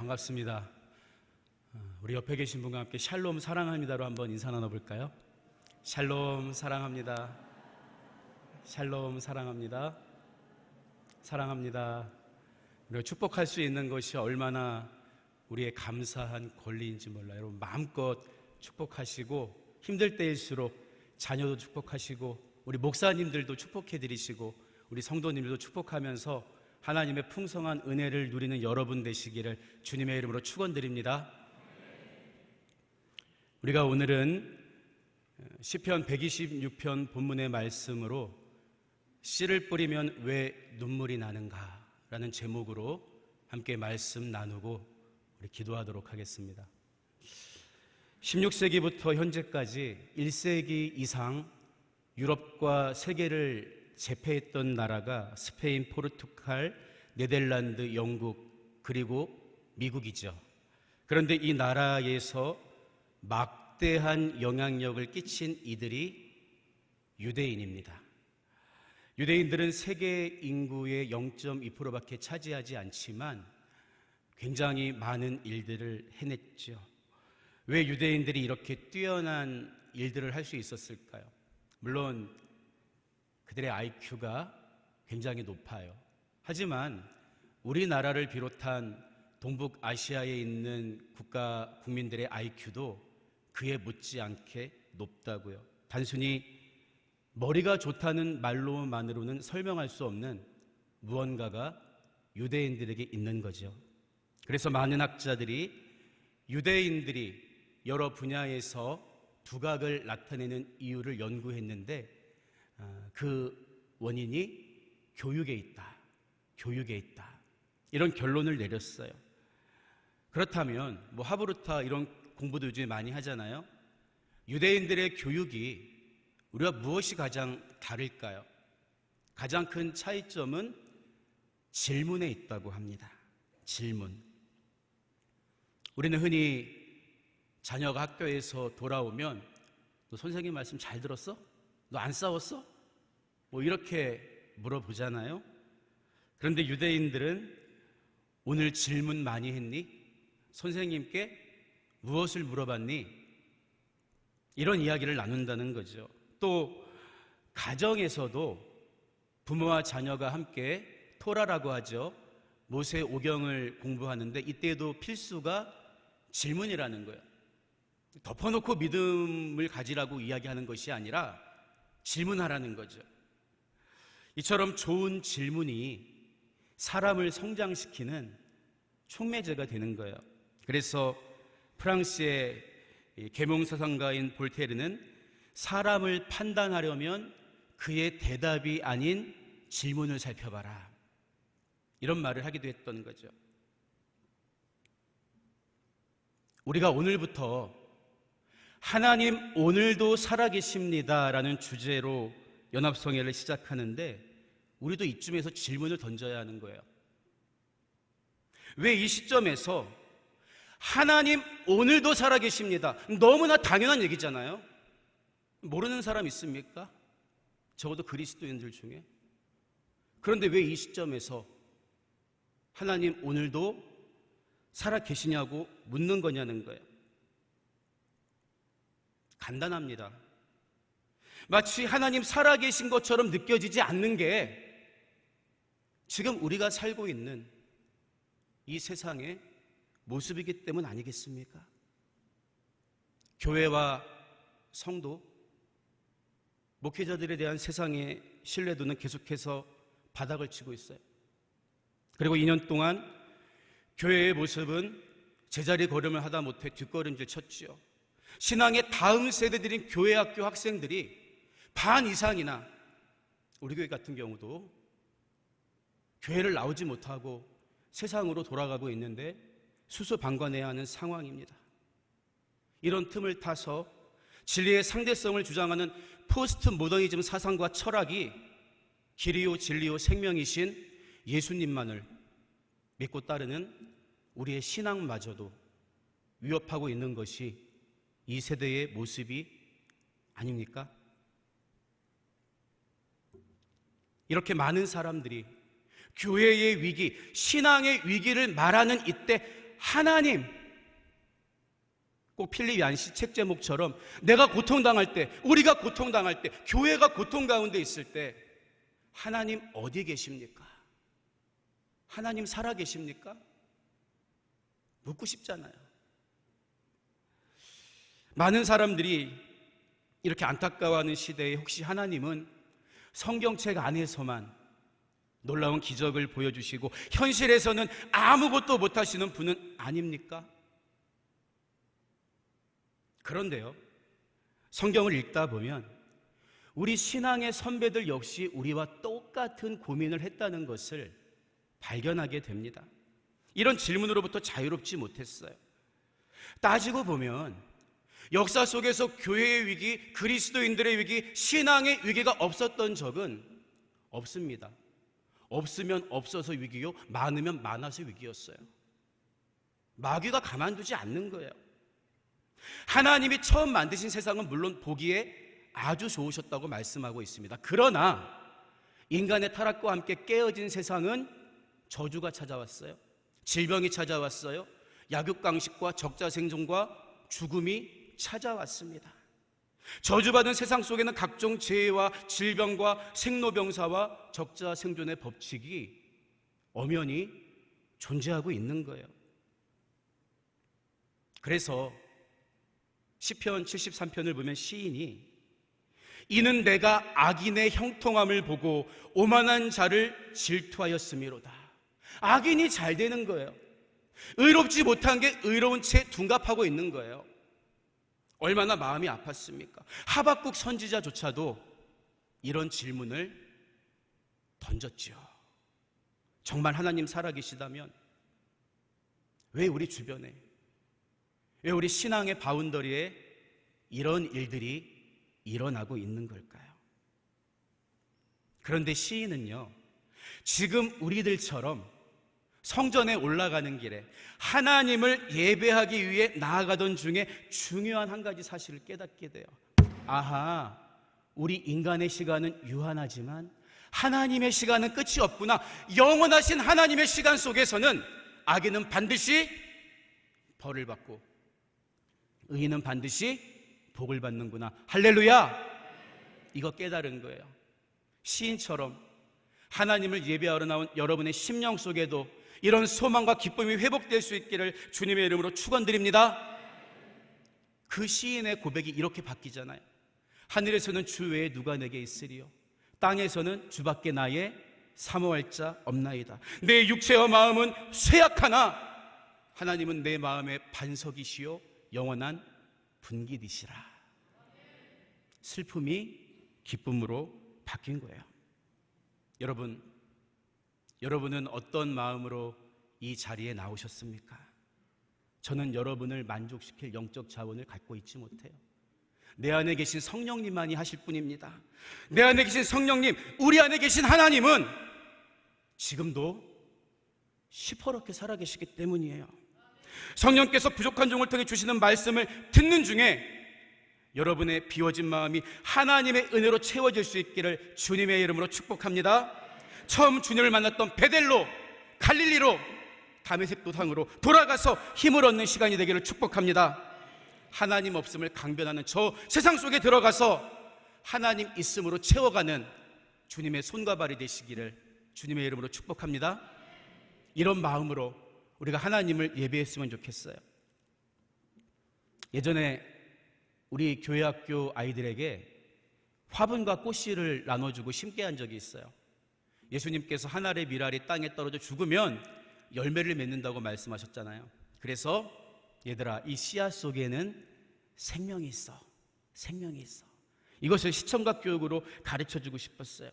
반갑습니다. 우리 옆에 계신 분과 함께 샬롬 사랑합니다로 한번 인사 나눠볼까요? 샬롬 사랑합니다. 샬롬 사랑합니다. 사랑합니다. 우리가 축복할 수 있는 것이 얼마나 우리의 감사한 권리인지 몰라요. 여러분 마음껏 축복하시고, 힘들 때일수록 자녀도 축복하시고, 우리 목사님들도 축복해 드리시고, 우리 성도님들도 축복하면서 하나님의 풍성한 은혜를 누리는 여러분 되시기를 주님의 이름으로 축원드립니다. 우리가 오늘은 시편 126편 본문의 말씀으로 씨를 뿌리면 왜 눈물이 나는가 라는 제목으로 함께 말씀 나누고 우리 기도하도록 하겠습니다. 16세기부터 현재까지 1세기 이상 유럽과 세계를 제패했던 나라가 스페인, 포르투갈, 네덜란드, 영국 그리고 미국이죠. 그런데 이 나라에서 막대한 영향력을 끼친 이들이 유대인입니다. 유대인들은 세계 인구의 0.2%밖에 차지하지 않지만 굉장히 많은 일들을 해냈죠. 왜 유대인들이 이렇게 뛰어난 일들을 할 수 있었을까요? 물론 그들의 IQ가 굉장히 높아요. 하지만 우리나라를 비롯한 동북아시아에 있는 국가 국민들의 IQ도 그에 못지않게 높다고요. 단순히 머리가 좋다는 말로만으로는 설명할 수 없는 무언가가 유대인들에게 있는 거죠. 그래서 많은 학자들이 유대인들이 여러 분야에서 두각을 나타내는 이유를 연구했는데 그 원인이 교육에 있다. 교육에 있다. 이런 결론을 내렸어요. 그렇다면 하브루타 이런 공부도 요즘에 많이 하잖아요. 유대인들의 교육이 우리와 무엇이 가장 다를까요? 가장 큰 차이점은 질문에 있다고 합니다. 질문. 우리는 흔히 자녀가 학교에서 돌아오면 너 선생님 말씀 잘 들었어? 너 안 싸웠어? 이렇게 물어보잖아요. 그런데 유대인들은 오늘 질문 많이 했니? 선생님께 무엇을 물어봤니? 이런 이야기를 나눈다는 거죠. 또 가정에서도 부모와 자녀가 함께 토라라고 하죠. 모세 오경을 공부하는데 이때도 필수가 질문이라는 거예요. 덮어놓고 믿음을 가지라고 이야기하는 것이 아니라 질문하라는 거죠. 이처럼 좋은 질문이 사람을 성장시키는 촉매제가 되는 거예요. 그래서 프랑스의 계몽사상가인 볼테르는 사람을 판단하려면 그의 대답이 아닌 질문을 살펴봐라, 이런 말을 하기도 했던 거죠. 우리가 오늘부터 하나님 오늘도 살아계십니다 라는 주제로 연합성회를 시작하는데 우리도 이쯤에서 질문을 던져야 하는 거예요. 왜 이 시점에서 하나님 오늘도 살아계십니다, 너무나 당연한 얘기잖아요. 모르는 사람 있습니까? 적어도 그리스도인들 중에. 그런데 왜 이 시점에서 하나님 오늘도 살아계시냐고 묻는 거냐는 거예요. 간단합니다. 마치 하나님 살아계신 것처럼 느껴지지 않는 게 지금 우리가 살고 있는 이 세상의 모습이기 때문 아니겠습니까? 교회와 성도, 목회자들에 대한 세상의 신뢰도는 계속해서 바닥을 치고 있어요. 그리고 2년 동안 교회의 모습은 제자리 걸음을 하다 못해 뒷걸음질 쳤죠. 신앙의 다음 세대들인 교회 학교 학생들이 반 이상이나, 우리 교회 같은 경우도 교회를 나오지 못하고 세상으로 돌아가고 있는데 수수방관해야 하는 상황입니다. 이런 틈을 타서 진리의 상대성을 주장하는 포스트 모더니즘 사상과 철학이 길이요 진리요 생명이신 예수님만을 믿고 따르는 우리의 신앙마저도 위협하고 있는 것이 이 세대의 모습이 아닙니까? 이렇게 많은 사람들이 교회의 위기, 신앙의 위기를 말하는 이때 하나님, 꼭 필립 얀시 책 제목처럼 내가 고통당할 때, 우리가 고통당할 때, 교회가 고통 가운데 있을 때 하나님 어디 계십니까? 하나님 살아 계십니까? 묻고 싶잖아요. 많은 사람들이 이렇게 안타까워하는 시대에 혹시 하나님은 성경책 안에서만 놀라운 기적을 보여주시고 현실에서는 아무것도 못하시는 분은 아닙니까? 그런데요, 성경을 읽다 보면 우리 신앙의 선배들 역시 우리와 똑같은 고민을 했다는 것을 발견하게 됩니다. 이런 질문으로부터 자유롭지 못했어요. 따지고 보면 역사 속에서 교회의 위기, 그리스도인들의 위기, 신앙의 위기가 없었던 적은 없습니다. 없으면 없어서 위기요, 많으면 많아서 위기였어요. 마귀가 가만두지 않는 거예요. 하나님이 처음 만드신 세상은 물론 보기에 아주 좋으셨다고 말씀하고 있습니다. 그러나 인간의 타락과 함께 깨어진 세상은 저주가 찾아왔어요. 질병이 찾아왔어요. 약육강식과 적자생존과 죽음이 찾아왔습니다. 저주받은 세상 속에는 각종 재해와 질병과 생로병사와 적자생존의 법칙이 엄연히 존재하고 있는 거예요. 그래서 시편 73편을 보면 시인이 이는 내가 악인의 형통함을 보고 오만한 자를 질투하였음이로다. 악인이 잘 되는 거예요. 의롭지 못한 게 의로운 채 둔갑하고 있는 거예요. 얼마나 마음이 아팠습니까? 하박국 선지자조차도 이런 질문을 던졌죠. 정말 하나님 살아계시다면 왜 우리 주변에, 왜 우리 신앙의 바운더리에 이런 일들이 일어나고 있는 걸까요? 그런데 시인은요, 지금 우리들처럼 성전에 올라가는 길에 하나님을 예배하기 위해 나아가던 중에 중요한 한 가지 사실을 깨닫게 돼요. 아하, 우리 인간의 시간은 유한하지만 하나님의 시간은 끝이 없구나. 영원하신 하나님의 시간 속에서는 악인은 반드시 벌을 받고 의인은 반드시 복을 받는구나. 할렐루야! 이거 깨달은 거예요. 시인처럼 하나님을 예배하러 나온 여러분의 심령 속에도 이런 소망과 기쁨이 회복될 수 있기를 주님의 이름으로 축원드립니다. 그 시인의 고백이 이렇게 바뀌잖아요. 하늘에서는 주 외에 누가 내게 있으리요, 땅에서는 주밖에 나의 사모할 자 없나이다. 내 육체와 마음은 쇠약하나 하나님은 내 마음의 반석이시요 영원한 분깃이시라. 슬픔이 기쁨으로 바뀐 거예요. 여러분은 어떤 마음으로 이 자리에 나오셨습니까? 저는 여러분을 만족시킬 영적 자원을 갖고 있지 못해요. 내 안에 계신 성령님만이 하실 분입니다. 내 안에 계신 성령님, 우리 안에 계신 하나님은 지금도 시퍼렇게 살아계시기 때문이에요. 성령께서 부족한 종을 통해 주시는 말씀을 듣는 중에 여러분의 비워진 마음이 하나님의 은혜로 채워질 수 있기를 주님의 이름으로 축복합니다. 처음 주님을 만났던 베델로, 갈릴리로, 다메섹 도상으로 돌아가서 힘을 얻는 시간이 되기를 축복합니다. 하나님 없음을 강변하는 저 세상 속에 들어가서 하나님 있음으로 채워가는 주님의 손과 발이 되시기를 주님의 이름으로 축복합니다. 이런 마음으로 우리가 하나님을 예배했으면 좋겠어요. 예전에 우리 교회 학교 아이들에게 화분과 꽃씨를 나눠주고 심게 한 적이 있어요. 예수님께서 한 알의 밀알이 땅에 떨어져 죽으면 열매를 맺는다고 말씀하셨잖아요. 그래서 얘들아, 이 씨앗 속에는 생명이 있어. 생명이 있어. 이것을 시청각 교육으로 가르쳐주고 싶었어요.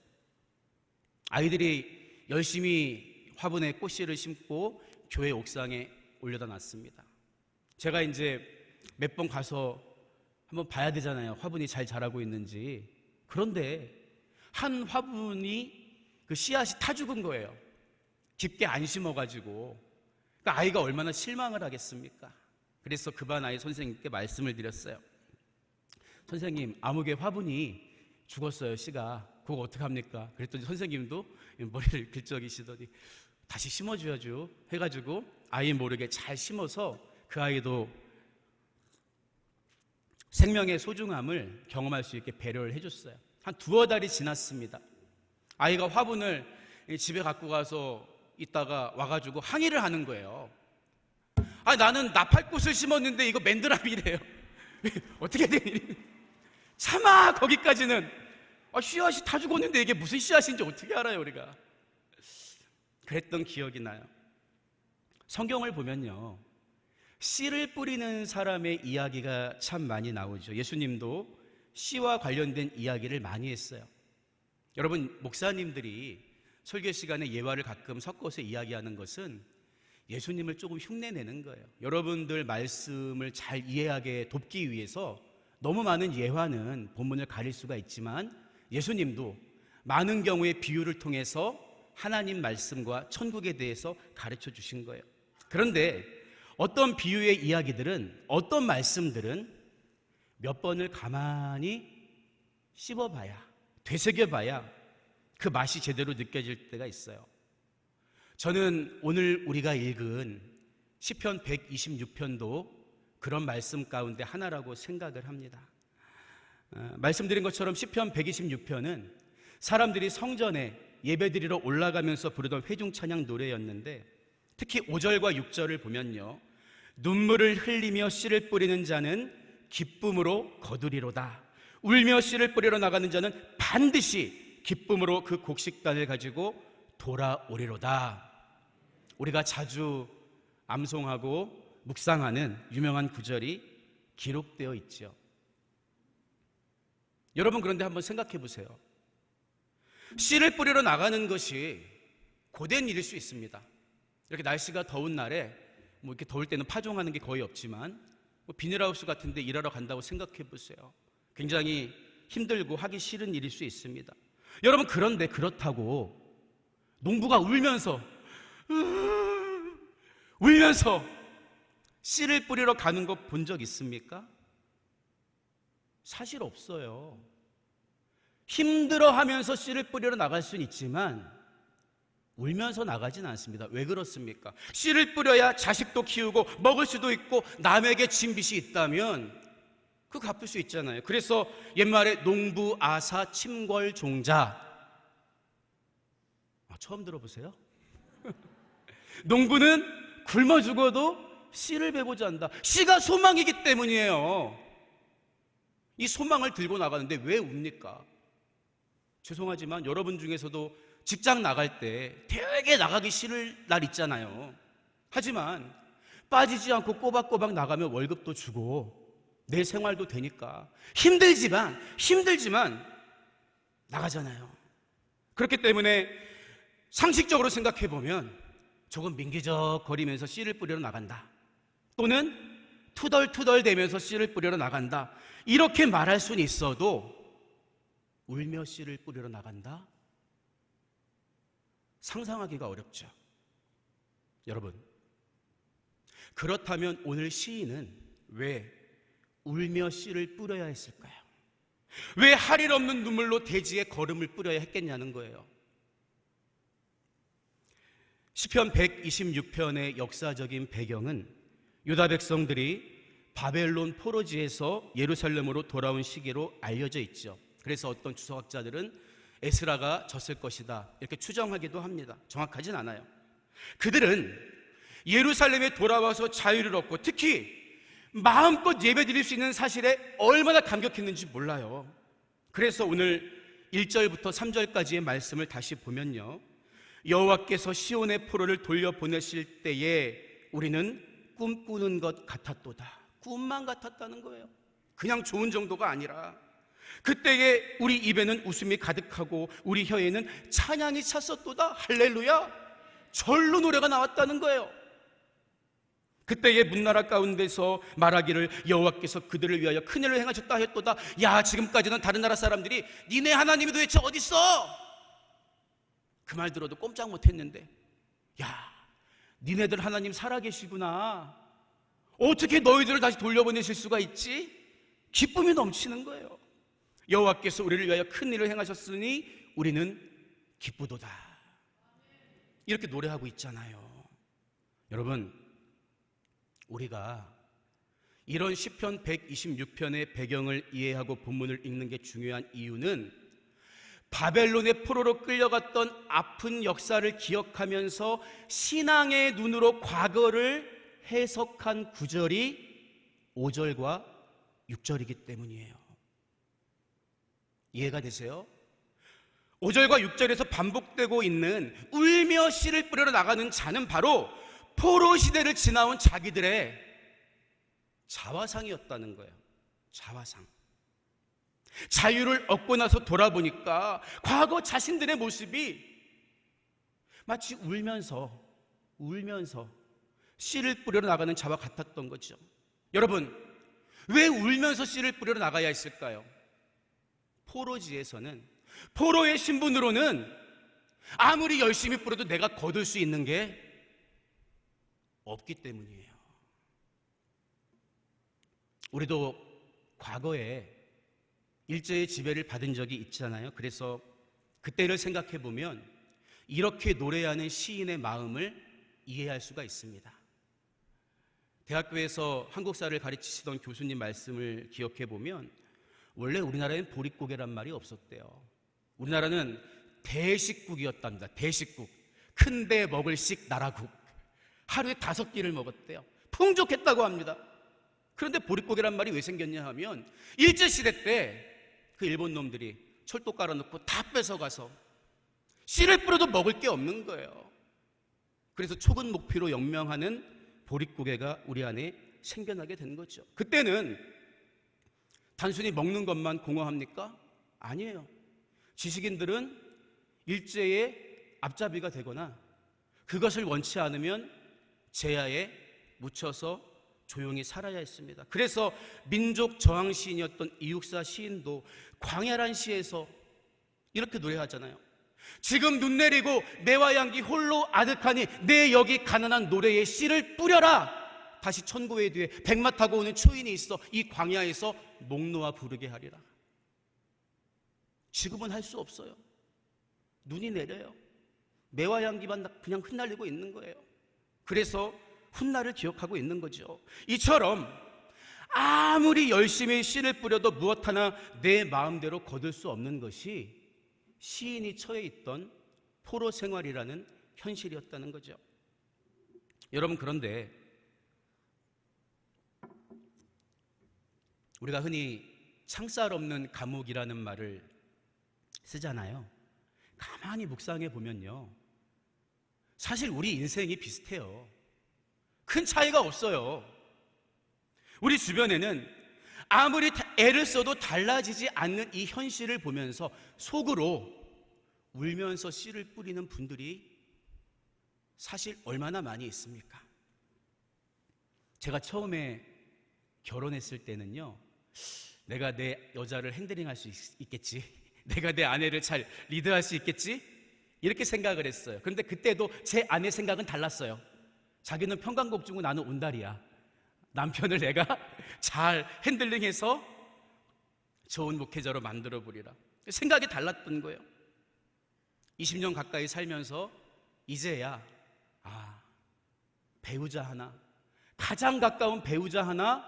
아이들이 열심히 화분에 꽃씨를 심고 교회 옥상에 올려다 놨습니다. 제가 이제 몇 번 가서 한번 봐야 되잖아요. 화분이 잘 자라고 있는지. 그런데 한 화분이 그 씨앗이 타 죽은 거예요. 깊게 안 심어가지고. 그러니까 아이가 얼마나 실망을 하겠습니까? 그래서 그 반 아이 선생님께 말씀을 드렸어요. 선생님, 아무개 화분이 죽었어요, 씨가. 그거 어떡합니까? 그랬더니 선생님도 머리를 긁적이시더니 다시 심어줘야죠 해가지고 아이 모르게 잘 심어서 그 아이도 생명의 소중함을 경험할 수 있게 배려를 해줬어요. 한 두어 달이 지났습니다. 아이가 화분을 집에 갖고 가서 있다가 와가지고 항의를 하는 거예요. 아, 나는 나팔꽃을 심었는데 이거 맨드라미래요. 어떻게 된 일이? 차마 거기까지는. 씨앗이 다 죽었는데 이게 무슨 씨앗인지 어떻게 알아요 우리가? 그랬던 기억이 나요. 성경을 보면요, 씨를 뿌리는 사람의 이야기가 참 많이 나오죠. 예수님도 씨와 관련된 이야기를 많이 했어요. 여러분, 목사님들이 설교 시간에 예화를 가끔 섞어서 이야기하는 것은 예수님을 조금 흉내내는 거예요. 여러분들 말씀을 잘 이해하게 돕기 위해서 너무 많은 예화는 본문을 가릴 수가 있지만 예수님도 많은 경우의 비유를 통해서 하나님 말씀과 천국에 대해서 가르쳐 주신 거예요. 그런데 어떤 비유의 이야기들은, 어떤 말씀들은 몇 번을 가만히 씹어봐야, 되새겨봐야 그 맛이 제대로 느껴질 때가 있어요. 저는 오늘 우리가 읽은 시편 126편도 그런 말씀 가운데 하나라고 생각을 합니다. 말씀드린 것처럼 시편 126편은 사람들이 성전에 예배드리러 올라가면서 부르던 회중 찬양 노래였는데, 특히 5절과 6절을 보면요, 눈물을 흘리며 씨를 뿌리는 자는 기쁨으로 거두리로다. 울며 씨를 뿌리러 나가는 자는 반드시 기쁨으로 그 곡식단을 가지고 돌아오리로다. 우리가 자주 암송하고 묵상하는 유명한 구절이 기록되어 있죠. 여러분, 그런데 한번 생각해 보세요. 씨를 뿌리러 나가는 것이 고된 일일 수 있습니다. 이렇게 날씨가 더운 날에 이렇게 더울 때는 파종하는 게 거의 없지만 비닐하우스 같은 데 일하러 간다고 생각해 보세요. 굉장히 힘들고 하기 싫은 일일 수 있습니다. 여러분, 그런데 그렇다고 농부가 울면서 씨를 뿌리러 가는 거 본 적 있습니까? 사실 없어요. 힘들어하면서 씨를 뿌리러 나갈 수는 있지만 울면서 나가진 않습니다. 왜 그렇습니까? 씨를 뿌려야 자식도 키우고 먹을 수도 있고 남에게 진 빚이 있다면 그거 갚을 수 있잖아요. 그래서 옛말에 농부, 아사, 침궐, 종자. 처음 들어보세요? 농부는 굶어 죽어도 씨를 베고자 한다. 씨가 소망이기 때문이에요. 이 소망을 들고 나가는데 왜 웁니까? 죄송하지만 여러분 중에서도 직장 나갈 때 되게 나가기 싫을 날 있잖아요. 하지만 빠지지 않고 꼬박꼬박 나가면 월급도 주고 내 생활도 되니까 힘들지만 나가잖아요. 그렇기 때문에 상식적으로 생각해 보면 조금 민기적거리면서 씨를 뿌리러 나간다, 또는 투덜투덜 대면서 씨를 뿌리러 나간다, 이렇게 말할 수는 있어도 울며 씨를 뿌리러 나간다? 상상하기가 어렵죠. 여러분, 그렇다면 오늘 시인은 왜 울며 씨를 뿌려야 했을까요? 왜 할 일 없는 눈물로 대지에 거름을 뿌려야 했겠냐는 거예요. 시편 126편의 역사적인 배경은 유다 백성들이 바벨론 포로지에서 예루살렘으로 돌아온 시기로 알려져 있죠. 그래서 어떤 주석학자들은 에스라가 졌을 것이다 이렇게 추정하기도 합니다. 정확하진 않아요. 그들은 예루살렘에 돌아와서 자유를 얻고 특히 마음껏 예배드릴 수 있는 사실에 얼마나 감격했는지 몰라요. 그래서 오늘 1절부터 3절까지의 말씀을 다시 보면요, 여호와께서 시온의 포로를 돌려보내실 때에 우리는 꿈꾸는 것 같았도다. 꿈만 같았다는 거예요. 그냥 좋은 정도가 아니라 그때에 우리 입에는 웃음이 가득하고 우리 혀에는 찬양이 찼었도다. 할렐루야. 절로 노래가 나왔다는 거예요. 그때의 문나라 가운데서 말하기를 여호와께서 그들을 위하여 큰일을 행하셨다 했도다. 야, 지금까지는 다른 나라 사람들이 니네 하나님이 도대체 어디 있어? 그 말 들어도 꼼짝 못했는데, 야, 니네들 하나님 살아계시구나. 어떻게 너희들을 다시 돌려보내실 수가 있지? 기쁨이 넘치는 거예요. 여호와께서 우리를 위하여 큰 일을 행하셨으니 우리는 기쁘도다. 이렇게 노래하고 있잖아요. 여러분, 우리가 이런 시편 126편의 배경을 이해하고 본문을 읽는 게 중요한 이유는 바벨론의 포로로 끌려갔던 아픈 역사를 기억하면서 신앙의 눈으로 과거를 해석한 구절이 5절과 6절이기 때문이에요. 이해가 되세요? 5절과 6절에서 반복되고 있는 울며 씨를 뿌리러 나가는 자는 바로 포로 시대를 지나온 자기들의 자화상이었다는 거예요. 자화상. 자유를 얻고 나서 돌아보니까 과거 자신들의 모습이 마치 울면서 씨를 뿌리러 나가는 자와 같았던 거죠. 여러분, 왜 울면서 씨를 뿌리러 나가야 했을까요? 포로지에서는, 포로의 신분으로는 아무리 열심히 뿌려도 내가 거둘 수 있는 게 없기 때문이에요. 우리도 과거에 일제의 지배를 받은 적이 있잖아요. 그래서 그때를 생각해 보면 이렇게 노래하는 시인의 마음을 이해할 수가 있습니다. 대학교에서 한국사를 가르치시던 교수님 말씀을 기억해 보면 원래 우리나라엔 보릿고개란 말이 없었대요. 우리나라는 대식국이었답니다. 대식국. 큰데 먹을 식 나라국. 하루에 5끼를 먹었대요. 풍족했다고 합니다. 그런데 보릿고개란 말이 왜 생겼냐 하면 일제시대 때 그 일본 놈들이 철도 깔아놓고 다 뺏어가서 씨를 뿌려도 먹을 게 없는 거예요. 그래서 촉은 목피로 영명하는 보릿고개가 우리 안에 생겨나게 된 거죠. 그때는 단순히 먹는 것만 공허합니까? 아니에요. 지식인들은 일제의 앞잡이가 되거나 그것을 원치 않으면 제야에 묻혀서 조용히 살아야 했습니다. 그래서 민족 저항 시인이었던 이육사 시인도 광야란 시에서 이렇게 노래하잖아요. 지금 눈 내리고 매와 양기 홀로 아득하니 내 여기 가난한 노래에 씨를 뿌려라. 다시 천고의 뒤에 백마 타고 오는 초인이 있어 이 광야에서 목 놓아 부르게 하리라. 지금은 할 수 없어요. 눈이 내려요. 매와 양기만 그냥 흩날리고 있는 거예요. 그래서 훗날을 기억하고 있는 거죠. 이처럼 아무리 열심히 씨를 뿌려도 무엇 하나 내 마음대로 거둘 수 없는 것이 시인이 처해 있던 포로 생활이라는 현실이었다는 거죠. 여러분, 그런데 우리가 흔히 창살 없는 감옥이라는 말을 쓰잖아요. 가만히 묵상해 보면요, 사실 우리 인생이 비슷해요. 큰 차이가 없어요. 우리 주변에는 아무리 애를 써도 달라지지 않는 이 현실을 보면서 속으로 울면서 씨를 뿌리는 분들이 사실 얼마나 많이 있습니까? 제가 처음에 결혼했을 때는요, 내가 내 여자를 핸들링할 수 있겠지, 내가 내 아내를 잘 리드할 수 있겠지, 이렇게 생각을 했어요. 그런데 그때도 제 아내 생각은 달랐어요. 자기는 평강복중고 나는 온달이야. 남편을 내가 잘 핸들링해서 좋은 목회자로 만들어 보리라. 생각이 달랐던 거예요. 20년 가까이 살면서 이제야 배우자 하나, 가장 가까운 배우자 하나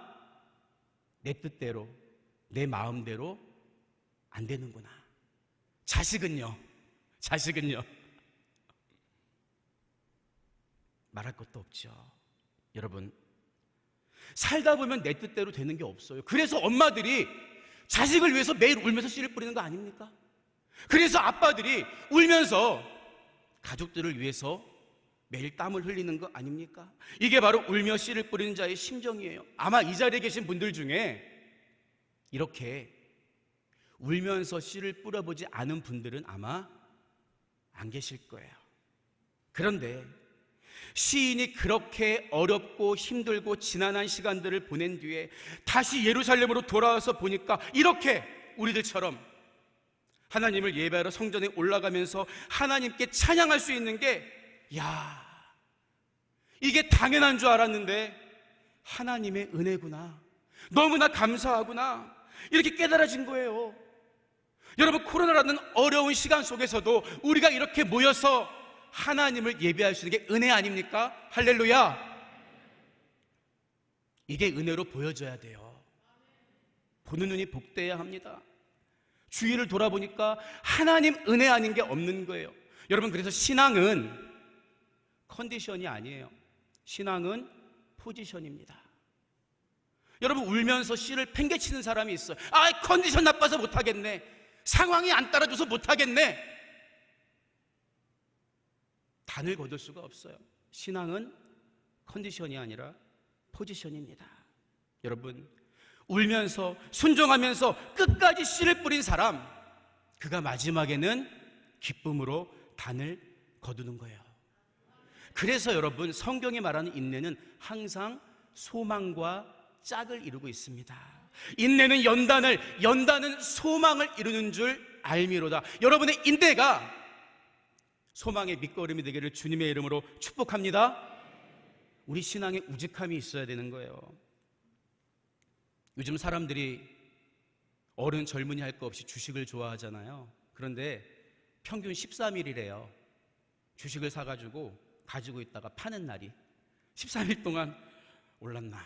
내 뜻대로, 내 마음대로 안 되는구나. 자식은요 말할 것도 없죠. 여러분, 살다 보면 내 뜻대로 되는 게 없어요. 그래서 엄마들이 자식을 위해서 매일 울면서 씨를 뿌리는 거 아닙니까? 그래서 아빠들이 울면서 가족들을 위해서 매일 땀을 흘리는 거 아닙니까? 이게 바로 울며 씨를 뿌리는 자의 심정이에요. 아마 이 자리에 계신 분들 중에 이렇게 울면서 씨를 뿌려보지 않은 분들은 아마 안 계실 거예요. 그런데 시인이 그렇게 어렵고 힘들고 지난한 시간들을 보낸 뒤에 다시 예루살렘으로 돌아와서 보니까 이렇게 우리들처럼 하나님을 예배하러 성전에 올라가면서 하나님께 찬양할 수 있는 게, 이게 당연한 줄 알았는데 하나님의 은혜구나, 너무나 감사하구나, 이렇게 깨달아진 거예요. 여러분, 코로나라는 어려운 시간 속에서도 우리가 이렇게 모여서 하나님을 예배할 수 있는 게 은혜 아닙니까? 할렐루야. 이게 은혜로 보여져야 돼요. 보는 눈이 복되어야 합니다. 주위를 돌아보니까 하나님 은혜 아닌 게 없는 거예요. 여러분, 그래서 신앙은 컨디션이 아니에요. 신앙은 포지션입니다. 여러분, 울면서 씨를 팽개치는 사람이 있어요. 컨디션 나빠서 못하겠네, 상황이 안 따라줘서 못하겠네. 단을 거둘 수가 없어요. 신앙은 컨디션이 아니라 포지션입니다. 여러분, 울면서 순종하면서 끝까지 씨를 뿌린 사람, 그가 마지막에는 기쁨으로 단을 거두는 거예요. 그래서 여러분, 성경이 말하는 인내는 항상 소망과 짝을 이루고 있습니다. 인내는 연단은 소망을 이루는 줄 알미로다. 여러분의 인내가 소망의 밑거름이 되기를 주님의 이름으로 축복합니다. 우리 신앙에 우직함이 있어야 되는 거예요. 요즘 사람들이 어른 젊은이 할 거 없이 주식을 좋아하잖아요. 그런데 평균 13일이래요. 주식을 사가지고 가지고 있다가 파는 날이 13일 동안 올랐나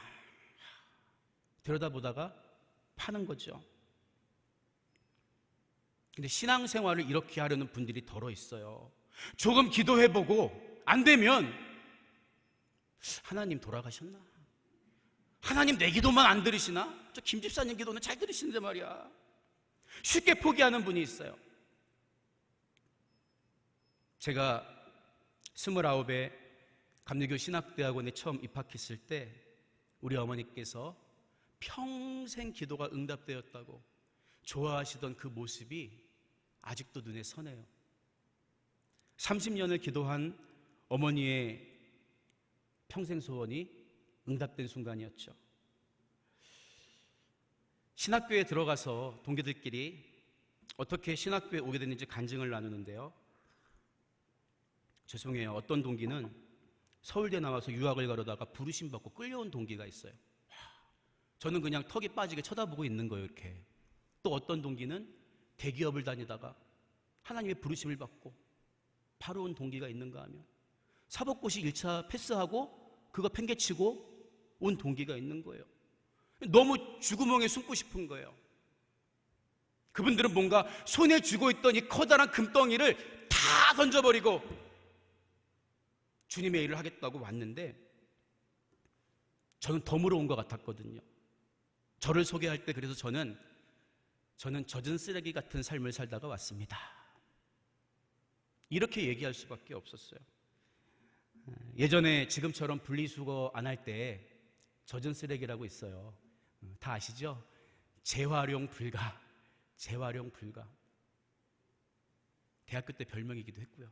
들여다보다가 파는 거죠. 근데 신앙생활을 이렇게 하려는 분들이 덜어 있어요. 조금 기도해보고 안 되면 하나님 돌아가셨나? 하나님 내 기도만 안 들으시나? 저 김 집사님 기도는 잘 들으시는데 말이야. 쉽게 포기하는 분이 있어요. 제가 29에 감리교 신학대학원에 처음 입학했을 때 우리 어머니께서 평생 기도가 응답되었다고 좋아하시던 그 모습이 아직도 눈에 선해요. 30년을 기도한 어머니의 평생 소원이 응답된 순간이었죠. 신학교에 들어가서 동기들끼리 어떻게 신학교에 오게 됐는지 간증을 나누는데요. 죄송해요. 어떤 동기는 서울대 나와서 유학을 가려다가 부르심 받고 끌려온 동기가 있어요. 저는 그냥 턱이 빠지게 쳐다보고 있는 거예요, 이렇게. 또 어떤 동기는 대기업을 다니다가 하나님의 부르심을 받고 바로 온 동기가 있는가 하면 사법고시 1차 패스하고 그거 팽개치고 온 동기가 있는 거예요. 너무 쥐구멍에 숨고 싶은 거예요. 그분들은 뭔가 손에 쥐고 있던 이 커다란 금덩이를 다 던져버리고 주님의 일을 하겠다고 왔는데 저는 덤으로 온 것 같았거든요. 저를 소개할 때 그래서 저는 젖은 쓰레기 같은 삶을 살다가 왔습니다. 이렇게 얘기할 수밖에 없었어요. 예전에 지금처럼 분리수거 안 할 때 젖은 쓰레기라고 있어요. 다 아시죠? 재활용 불가. 대학교 때 별명이기도 했고요.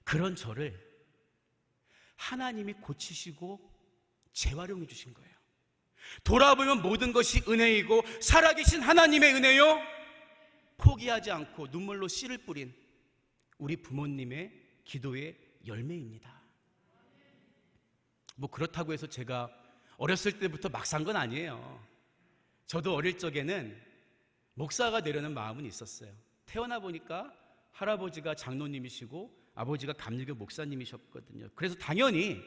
그런 저를 하나님이 고치시고 재활용해 주신 거예요. 돌아보면 모든 것이 은혜이고 살아계신 하나님의 은혜요, 포기하지 않고 눈물로 씨를 뿌린 우리 부모님의 기도의 열매입니다. 뭐 그렇다고 해서 제가 어렸을 때부터 막 산 건 아니에요. 저도 어릴 적에는 목사가 되려는 마음은 있었어요. 태어나 보니까 할아버지가 장로님이시고 아버지가 감리교 목사님이셨거든요. 그래서 당연히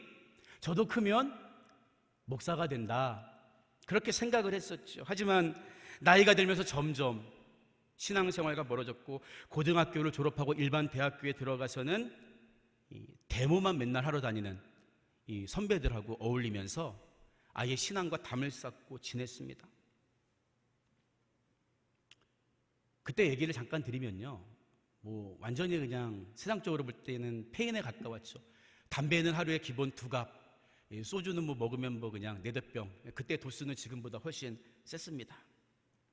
저도 크면 목사가 된다, 그렇게 생각을 했었죠. 하지만 나이가 들면서 점점 신앙생활과 멀어졌고 고등학교를 졸업하고 일반 대학교에 들어가서는 데모만 맨날 하러 다니는 이 선배들하고 어울리면서 아예 신앙과 담을 쌓고 지냈습니다. 그때 얘기를 잠깐 드리면요, 뭐 완전히 그냥 세상적으로 볼 때는 폐인에 가까웠죠. 담배는 하루에 기본 2갑, 소주는 뭐 먹으면 뭐 그냥 4-5병. 그때 도수는 지금보다 훨씬 셌습니다.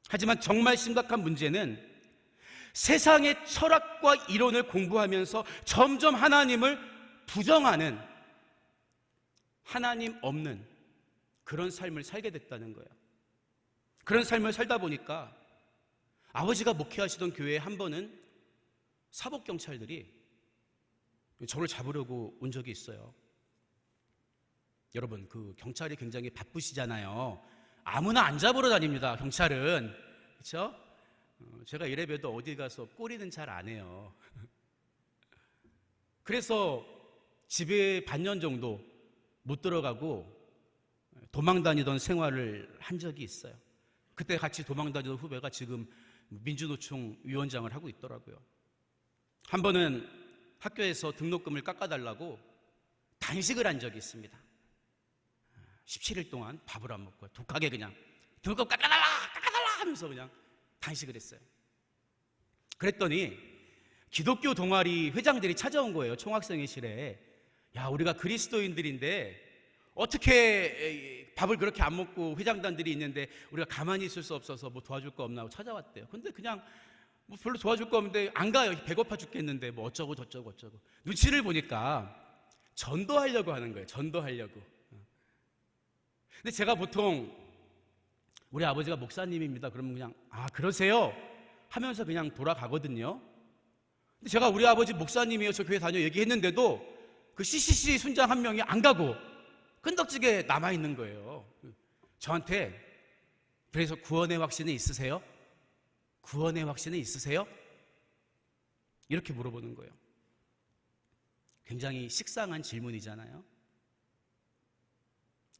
하지만 정말 심각한 문제는 세상의 철학과 이론을 공부하면서 점점 하나님을 부정하는, 하나님 없는 그런 삶을 살게 됐다는 거예요. 그런 삶을 살다 보니까 아버지가 목회하시던 교회에 한 번은 사법경찰들이 저를 잡으려고 온 적이 있어요. 여러분, 그 경찰이 굉장히 바쁘시잖아요. 아무나 안 잡으러 다닙니다, 경찰은. 그렇죠? 제가 이래봬도 어디 가서 꼬리는 잘 안 해요. 그래서 집에 반년 정도 못 들어가고 도망 다니던 생활을 한 적이 있어요. 그때 같이 도망 다니던 후배가 지금 민주노총 위원장을 하고 있더라고요. 한 번은 학교에서 등록금을 깎아달라고 단식을 한 적이 있습니다. 17일 동안 밥을 안 먹고 독하게 그냥 등록금 깎아달라 하면서 그냥 단식을 했어요. 그랬더니 기독교 동아리 회장들이 찾아온 거예요. 총학생회실에. 야, 우리가 그리스도인들인데 어떻게 밥을 그렇게 안 먹고 회장단들이 있는데 우리가 가만히 있을 수 없어서 뭐 도와줄 거 없나 하고 찾아왔대요. 근데 그냥 뭐 별로 도와줄 거 없는데 안 가요. 배고파 죽겠는데 뭐 어쩌고 저쩌고 어쩌고. 눈치를 보니까 전도하려고 하는 거예요. 전도하려고. 근데 제가 보통 우리 아버지가 목사님입니다. 그러면 그냥 그러세요? 하면서 그냥 돌아가거든요. 근데 제가 우리 아버지 목사님이에요. 저 교회 다녀 얘기했는데도 그 CCC 순장 한 명이 안 가고 끈덕지게 남아있는 거예요. 저한테 그래서 구원의 확신은 있으세요? 구원의 확신은 있으세요? 이렇게 물어보는 거예요. 굉장히 식상한 질문이잖아요.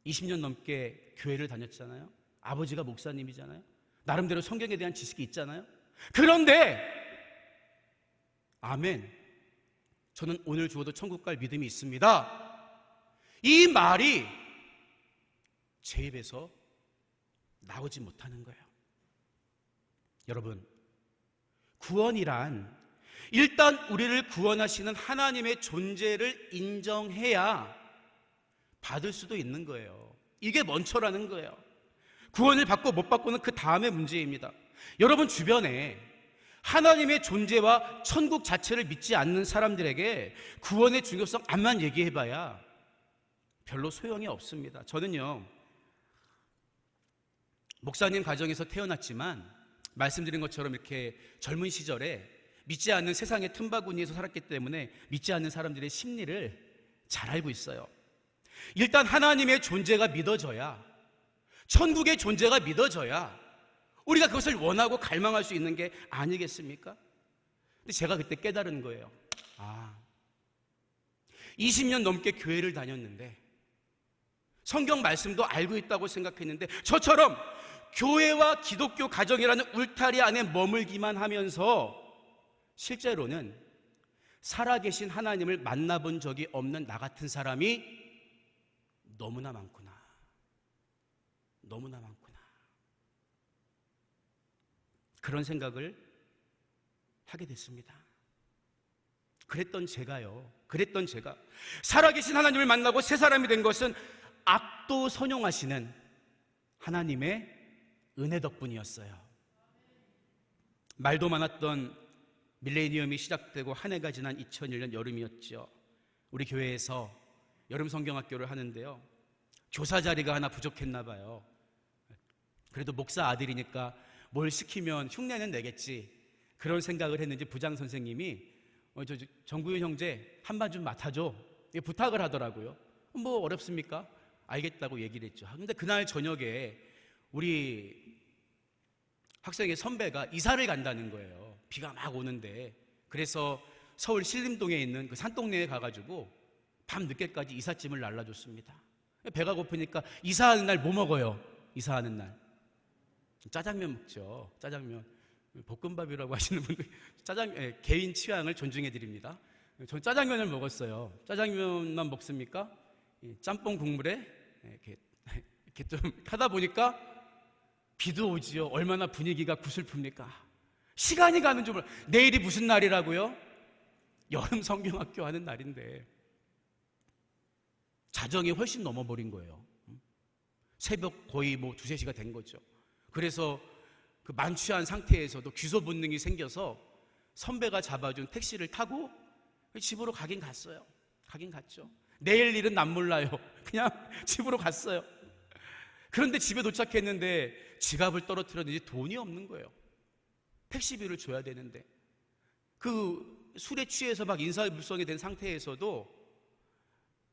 20년 넘게 교회를 다녔잖아요. 아버지가 목사님이잖아요. 나름대로 성경에 대한 지식이 있잖아요. 그런데 아멘, 저는 오늘 죽어도 천국 갈 믿음이 있습니다. 이 말이 제 입에서 나오지 못하는 거예요. 여러분, 구원이란 일단 우리를 구원하시는 하나님의 존재를 인정해야 받을 수도 있는 거예요. 이게 먼저라는 거예요. 구원을 받고 못 받고는 그 다음의 문제입니다. 여러분 주변에 하나님의 존재와 천국 자체를 믿지 않는 사람들에게 구원의 중요성 암만 얘기해봐야 별로 소용이 없습니다. 저는요, 목사님 가정에서 태어났지만 말씀드린 것처럼 이렇게 젊은 시절에 믿지 않는 세상의 틈바구니에서 살았기 때문에 믿지 않는 사람들의 심리를 잘 알고 있어요. 일단 하나님의 존재가 믿어져야, 천국의 존재가 믿어져야 우리가 그것을 원하고 갈망할 수 있는 게 아니겠습니까? 근데 제가 그때 깨달은 거예요. 20년 넘게 교회를 다녔는데 성경 말씀도 알고 있다고 생각했는데 저처럼 교회와 기독교 가정이라는 울타리 안에 머물기만 하면서 실제로는 살아계신 하나님을 만나본 적이 없는 나 같은 사람이 너무나 많구나. 너무나 많구나. 그런 생각을 하게 됐습니다. 그랬던 제가 살아계신 하나님을 만나고 새 사람이 된 것은 악도 선용하시는 하나님의 은혜 덕분이었어요. 말도 많았던 밀레니엄이 시작되고 한 해가 지난 2001년 여름이었죠. 우리 교회에서 여름 성경학교를 하는데요, 교사 자리가 하나 부족했나 봐요. 그래도 목사 아들이니까 뭘 시키면 흉내는 내겠지, 그런 생각을 했는지 부장 선생님이 정구윤 형제 한 반 좀 맡아줘, 부탁을 하더라고요. 뭐 어렵습니까? 알겠다고 얘기를 했죠. 근데 그날 저녁에 우리 학생의 선배가 이사를 간다는 거예요. 비가 막 오는데. 그래서 서울 신림동에 있는 그 산동네에 가가지고 밤 늦게까지 이삿짐을 날라줬습니다. 배가 고프니까 이사하는 날 뭐 먹어요? 이사하는 날 짜장면 먹죠. 짜장면. 볶음밥이라고 하시는 분들 개인 취향을 존중해 드립니다. 전 짜장면을 먹었어요. 짜장면만 먹습니까? 짬뽕 국물에 이렇게 좀 하다 보니까 비도 오지요. 얼마나 분위기가 구슬픕니까? 시간이 가는 줄 몰라. 내일이 무슨 날이라고요? 여름 성경학교 하는 날인데 자정이 훨씬 넘어버린 거예요. 새벽 거의 뭐 2-3시가 된 거죠. 그래서 그 만취한 상태에서도 귀소 본능이 생겨서 선배가 잡아준 택시를 타고 집으로 가긴 갔어요. 가긴 갔죠. 내일 일은 난 몰라요. 그냥 집으로 갔어요. 그런데 집에 도착했는데 지갑을 떨어뜨렸는지 돈이 없는 거예요. 택시비를 줘야 되는데 그 술에 취해서 막 인사불성이 된 상태에서도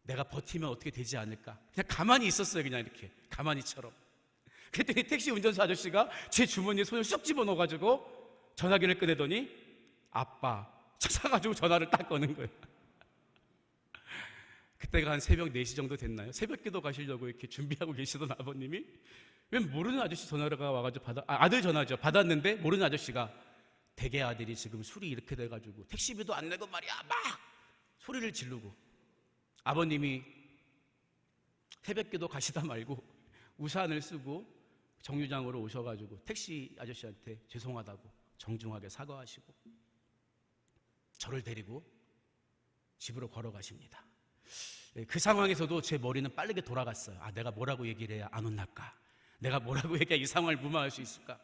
내가 버티면 어떻게 되지 않을까, 그냥 가만히 있었어요. 그냥 이렇게 가만히처럼. 그랬더니 택시 운전사 아저씨가 제 주머니에 손을 쑥 집어넣어가지고 전화기를 꺼내더니 아빠 사가지고 전화를 딱 거는 거예요. 그때가 한 새벽 4시 정도 됐나요? 새벽 기도 가시려고 이렇게 준비하고 계시던 아버님이 왜 모르는 아저씨 전화가 와가지고 아들 전화죠. 받았는데 모르는 아저씨가 대개 아들이 지금 술이 이렇게 돼가지고 택시비도 안 내고 말이야 막 소리를 지르고, 아버님이 새벽 기도 가시다 말고 우산을 쓰고 정류장으로 오셔가지고 택시 아저씨한테 죄송하다고 정중하게 사과하시고 저를 데리고 집으로 걸어가십니다. 그 상황에서도 제 머리는 빠르게 돌아갔어요. 아, 내가 뭐라고 얘기를 해야 안 혼날까? 내가 뭐라고 얘기해야 이 상황을 무마할 수 있을까?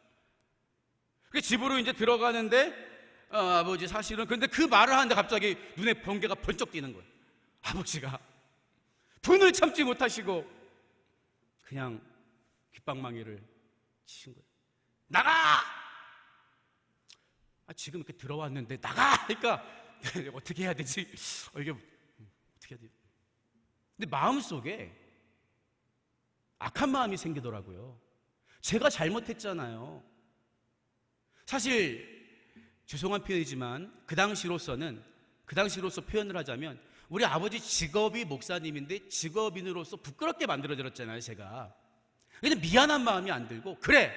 집으로 이제 들어가는데 아버지 사실은, 근데 그 말을 하는데 갑자기 눈에 번개가 번쩍 띄는 거예요. 아버지가 분을 참지 못하시고 그냥 귓방망이를 치신 거예요. 나가! 지금 이렇게 들어왔는데 나가! 그러니까 어떻게 해야 되지? 이게 어떻게 해야 돼요? 근데 마음속에 악한 마음이 생기더라고요. 제가 잘못했잖아요. 사실 죄송한 표현이지만 그 당시로서 표현을 하자면 우리 아버지 직업이 목사님인데 직업인으로서 부끄럽게 만들어드렸잖아요, 제가. 근데 미안한 마음이 안 들고 그래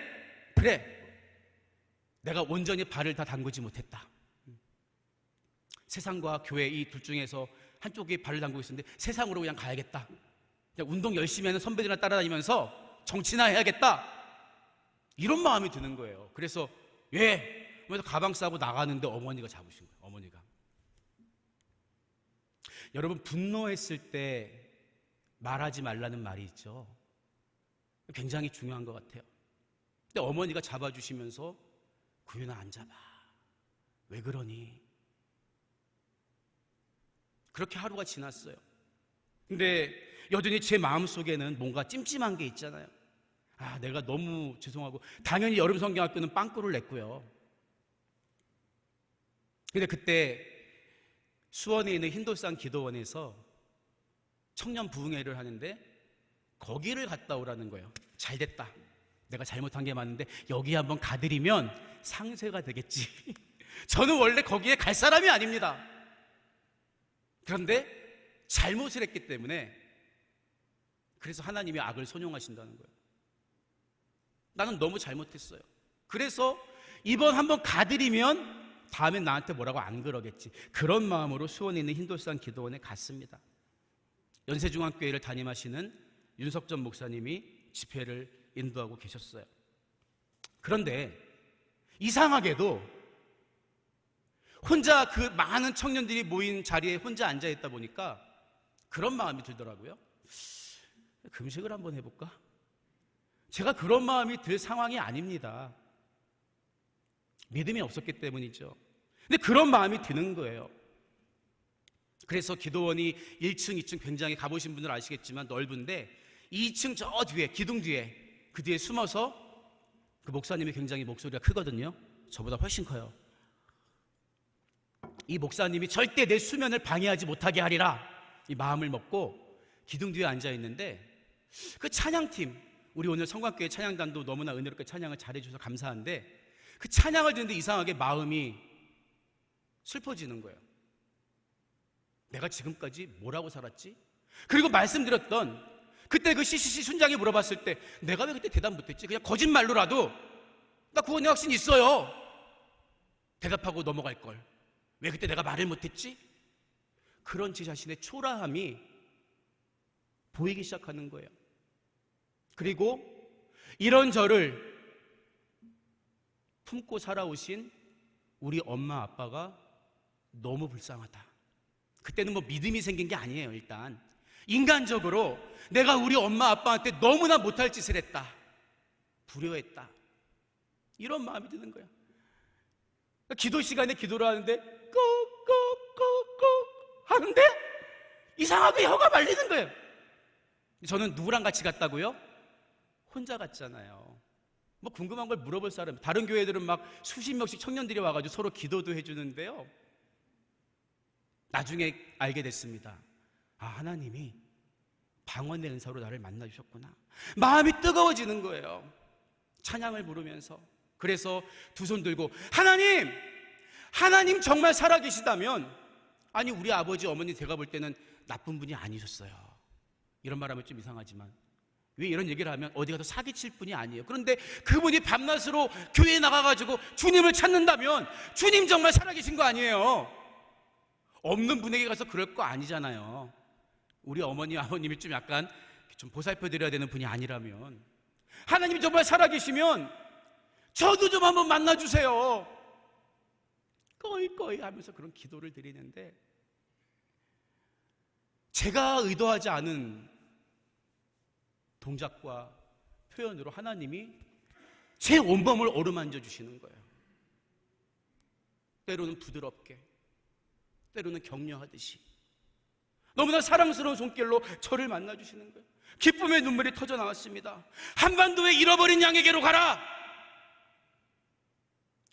내가 온전히 발을 다 담그지 못했다. 세상과 교회 이 둘 중에서 한쪽이 발을 담그고 있었는데 세상으로 그냥 가야겠다. 그냥 운동 열심히 하는 선배들이나 따라다니면서 정치나 해야겠다. 이런 마음이 드는 거예요. 그래서 그래서 가방 싸고 나가는데 어머니가 잡으신 거예요. 어머니가. 여러분, 분노했을 때 말하지 말라는 말이 있죠. 굉장히 중요한 것 같아요. 근데 어머니가 잡아주시면서 구윤아 앉아봐. 왜 그러니? 그렇게 하루가 지났어요. 근데 여전히 제 마음속에는 뭔가 찜찜한 게 있잖아요. 내가 너무 죄송하고, 당연히 여름 성경학교는 빵꾸를 냈고요. 근데 그때 수원에 있는 흰돌산 기도원에서 청년 부흥회를 하는데 거기를 갔다 오라는 거예요. 잘 됐다. 내가 잘못한 게 맞는데 여기 한번 가드리면 상쇄가 되겠지. 저는 원래 거기에 갈 사람이 아닙니다. 그런데 잘못을 했기 때문에, 그래서 하나님이 악을 선용하신다는 거예요. 나는 너무 잘못했어요. 그래서 이번 한번 가드리면 다음엔 나한테 뭐라고 안 그러겠지. 그런 마음으로 수원에 있는 흰돌산 기도원에 갔습니다. 연세중앙교회를 담임하시는 윤석전 목사님이 집회를 인도하고 계셨어요. 그런데 이상하게도 혼자 그 많은 청년들이 모인 자리에 혼자 앉아있다 보니까 그런 마음이 들더라고요. 금식을 한번 해볼까? 제가 그런 마음이 들 상황이 아닙니다. 믿음이 없었기 때문이죠. 근데 그런 마음이 드는 거예요. 그래서 기도원이 1층, 2층 굉장히 가보신 분들 아시겠지만 넓은데 2층 저 뒤에, 기둥 뒤에, 그 뒤에 숨어서, 그 목사님이 굉장히 목소리가 크거든요. 저보다 훨씬 커요. 이 목사님이 절대 내 수면을 방해하지 못하게 하리라 이 마음을 먹고 기둥 뒤에 앉아 있는데, 그 찬양팀, 우리 오늘 성곽교회 찬양단도 너무나 은혜롭게 찬양을 잘해주셔서 감사한데, 그 찬양을 듣는데 이상하게 마음이 슬퍼지는 거예요. 내가 지금까지 뭐라고 살았지? 그리고 말씀드렸던 그때 그 CCC 순장이 물어봤을 때 내가 왜 그때 대답 못했지? 그냥 거짓말로라도 나 구원의 확신이 있어요. 대답하고 넘어갈 걸. 왜 그때 내가 말을 못했지? 그런 제 자신의 초라함이 보이기 시작하는 거예요. 그리고 이런 저를 품고 살아오신 우리 엄마 아빠가 너무 불쌍하다. 그때는 뭐 믿음이 생긴 게 아니에요. 일단 인간적으로 내가 우리 엄마 아빠한테 너무나 못할 짓을 했다, 불효했다, 이런 마음이 드는 거예요. 기도 시간에 기도를 하는데 꾹꾹꾹꾹 하는데 이상하게 혀가 말리는 거예요. 저는 누구랑 같이 갔다고요? 혼자 갔잖아요. 뭐 궁금한 걸 물어볼 사람, 다른 교회들은 막 수십 명씩 청년들이 와가지고 서로 기도도 해주는데요. 나중에 알게 됐습니다. 하나님이 방언의 은사로 나를 만나주셨구나. 마음이 뜨거워지는 거예요. 찬양을 부르면서. 그래서 두 손 들고 하나님 정말 살아계시다면, 아니 우리 아버지 어머니 제가 볼 때는 나쁜 분이 아니셨어요. 이런 말하면 좀 이상하지만, 왜 이런 얘기를 하면 어디 가서 사기칠 분이 아니에요. 그런데 그분이 밤낮으로 교회에 나가가지고 주님을 찾는다면 주님 정말 살아계신 거 아니에요. 없는 분에게 가서 그럴 거 아니잖아요. 우리 어머니 아버님이 좀 약간 좀 보살펴 드려야 되는 분이 아니라면, 하나님이 정말 살아계시면 저도 좀 한번 만나주세요. 꺼이 하면서 그런 기도를 드리는데, 제가 의도하지 않은 동작과 표현으로 하나님이 제 온몸을 어루만져 주시는 거예요. 때로는 부드럽게, 때로는 격려하듯이 너무나 사랑스러운 손길로 저를 만나주시는 거예요. 기쁨의 눈물이 터져 나왔습니다. 한반도에 잃어버린 양에게로 가라.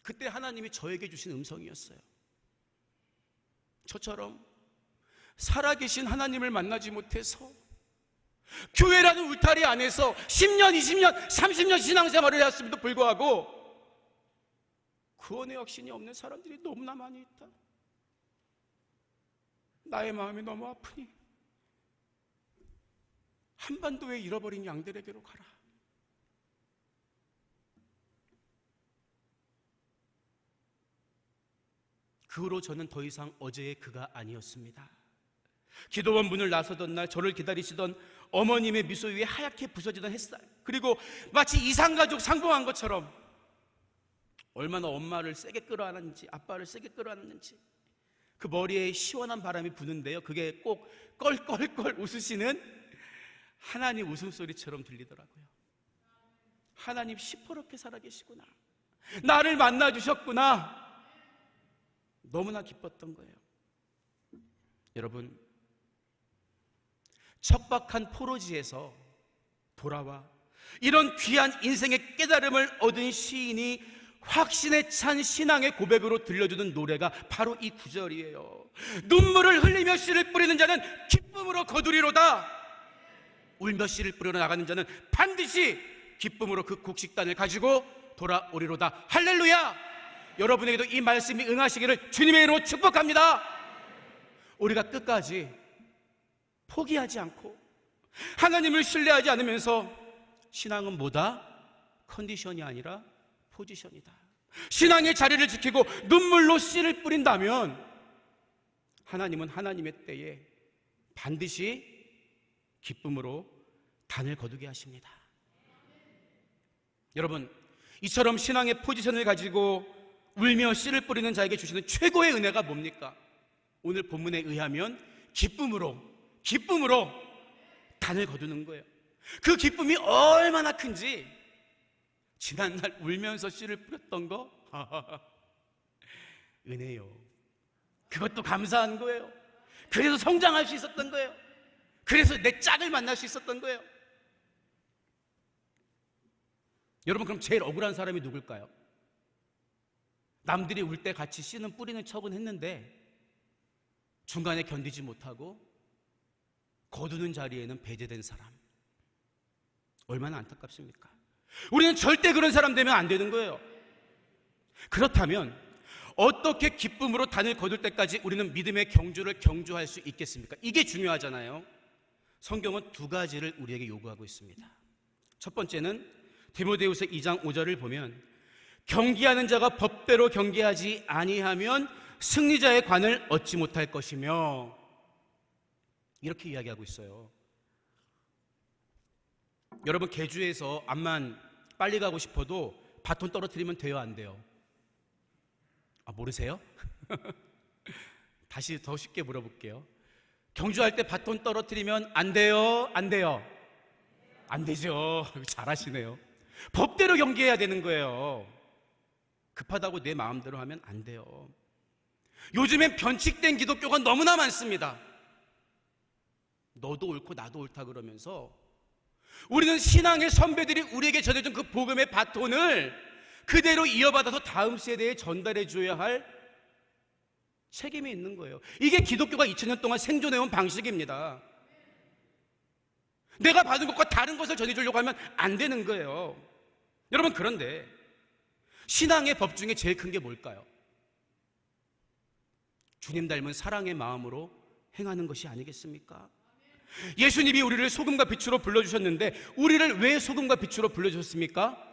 그때 하나님이 저에게 주신 음성이었어요. 저처럼 살아계신 하나님을 만나지 못해서 교회라는 울타리 안에서 10년, 20년, 30년 신앙생활을 해왔음에도 불구하고 구원의 확신이 없는 사람들이 너무나 많이 있다. 나의 마음이 너무 아프니 한반도에 잃어버린 양들에게로 가라. 그 후로 저는 더 이상 어제의 그가 아니었습니다. 기도원 문을 나서던 날 저를 기다리시던 어머님의 미소 위에 하얗게 부서지던 햇살, 그리고 마치 이산가족 상봉한 것처럼 얼마나 엄마를 세게 끌어안았는지, 아빠를 세게 끌어안았는지, 그 머리에 시원한 바람이 부는데요, 그게 꼭 껄껄껄 웃으시는 하나님 웃음소리처럼 들리더라고요. 하나님 시퍼렇게 살아계시구나, 나를 만나주셨구나, 너무나 기뻤던 거예요. 여러분, 척박한 포로지에서 돌아와 이런 귀한 인생의 깨달음을 얻은 시인이 확신에 찬 신앙의 고백으로 들려주는 노래가 바로 이 구절이에요. 눈물을 흘리며 씨를 뿌리는 자는 기쁨으로 거두리로다. 울며 씨를 뿌려 나가는 자는 반드시 기쁨으로 그 곡식단을 가지고 돌아오리로다. 할렐루야! 여러분에게도 이 말씀이 응하시기를 주님의 이름으로 축복합니다. 우리가 끝까지 포기하지 않고 하나님을 신뢰하지 않으면서, 신앙은 뭐다? 컨디션이 아니라 포지션이다. 신앙의 자리를 지키고 눈물로 씨를 뿌린다면 하나님은 하나님의 때에 반드시 기쁨으로 단을 거두게 하십니다. 여러분, 이처럼 신앙의 포지션을 가지고 울며 씨를 뿌리는 자에게 주시는 최고의 은혜가 뭡니까? 오늘 본문에 의하면 기쁨으로 단을 거두는 거예요. 그 기쁨이 얼마나 큰지, 지난날 울면서 씨를 뿌렸던 거 은혜요. 그것도 감사한 거예요. 그래서 성장할 수 있었던 거예요. 그래서 내 짝을 만날 수 있었던 거예요. 여러분, 그럼 제일 억울한 사람이 누굴까요? 남들이 울 때 같이 씨는 뿌리는 척은 했는데 중간에 견디지 못하고 거두는 자리에는 배제된 사람, 얼마나 안타깝습니까? 우리는 절대 그런 사람 되면 안 되는 거예요. 그렇다면 어떻게 기쁨으로 단을 거둘 때까지 우리는 믿음의 경주를 경주할 수 있겠습니까? 이게 중요하잖아요. 성경은 두 가지를 우리에게 요구하고 있습니다. 첫 번째는 디모데후서 2장 5절을 보면, 경기하는 자가 법대로 경기하지 아니하면 승리자의 관을 얻지 못할 것이며, 이렇게 이야기하고 있어요. 여러분, 개주에서 암만 빨리 가고 싶어도 바톤 떨어뜨리면 돼요, 안 돼요? 모르세요? 다시 더 쉽게 물어볼게요. 경주할 때 바톤 떨어뜨리면 안 돼요, 안 돼요? 안 되죠. 잘하시네요. 법대로 경기해야 되는 거예요. 급하다고 내 마음대로 하면 안 돼요. 요즘엔 변칙된 기독교가 너무나 많습니다. 너도 옳고 나도 옳다 그러면서 우리는 신앙의 선배들이 우리에게 전해준 그 복음의 바톤을 그대로 이어받아서 다음 세대에 전달해 줘야 할 책임이 있는 거예요. 이게 기독교가 2000년 동안 생존해온 방식입니다. 내가 받은 것과 다른 것을 전해주려고 하면 안 되는 거예요. 여러분, 그런데 신앙의 법 중에 제일 큰 게 뭘까요? 주님 닮은 사랑의 마음으로 행하는 것이 아니겠습니까? 예수님이 우리를 소금과 빛으로 불러주셨는데 우리를 왜 소금과 빛으로 불러주셨습니까?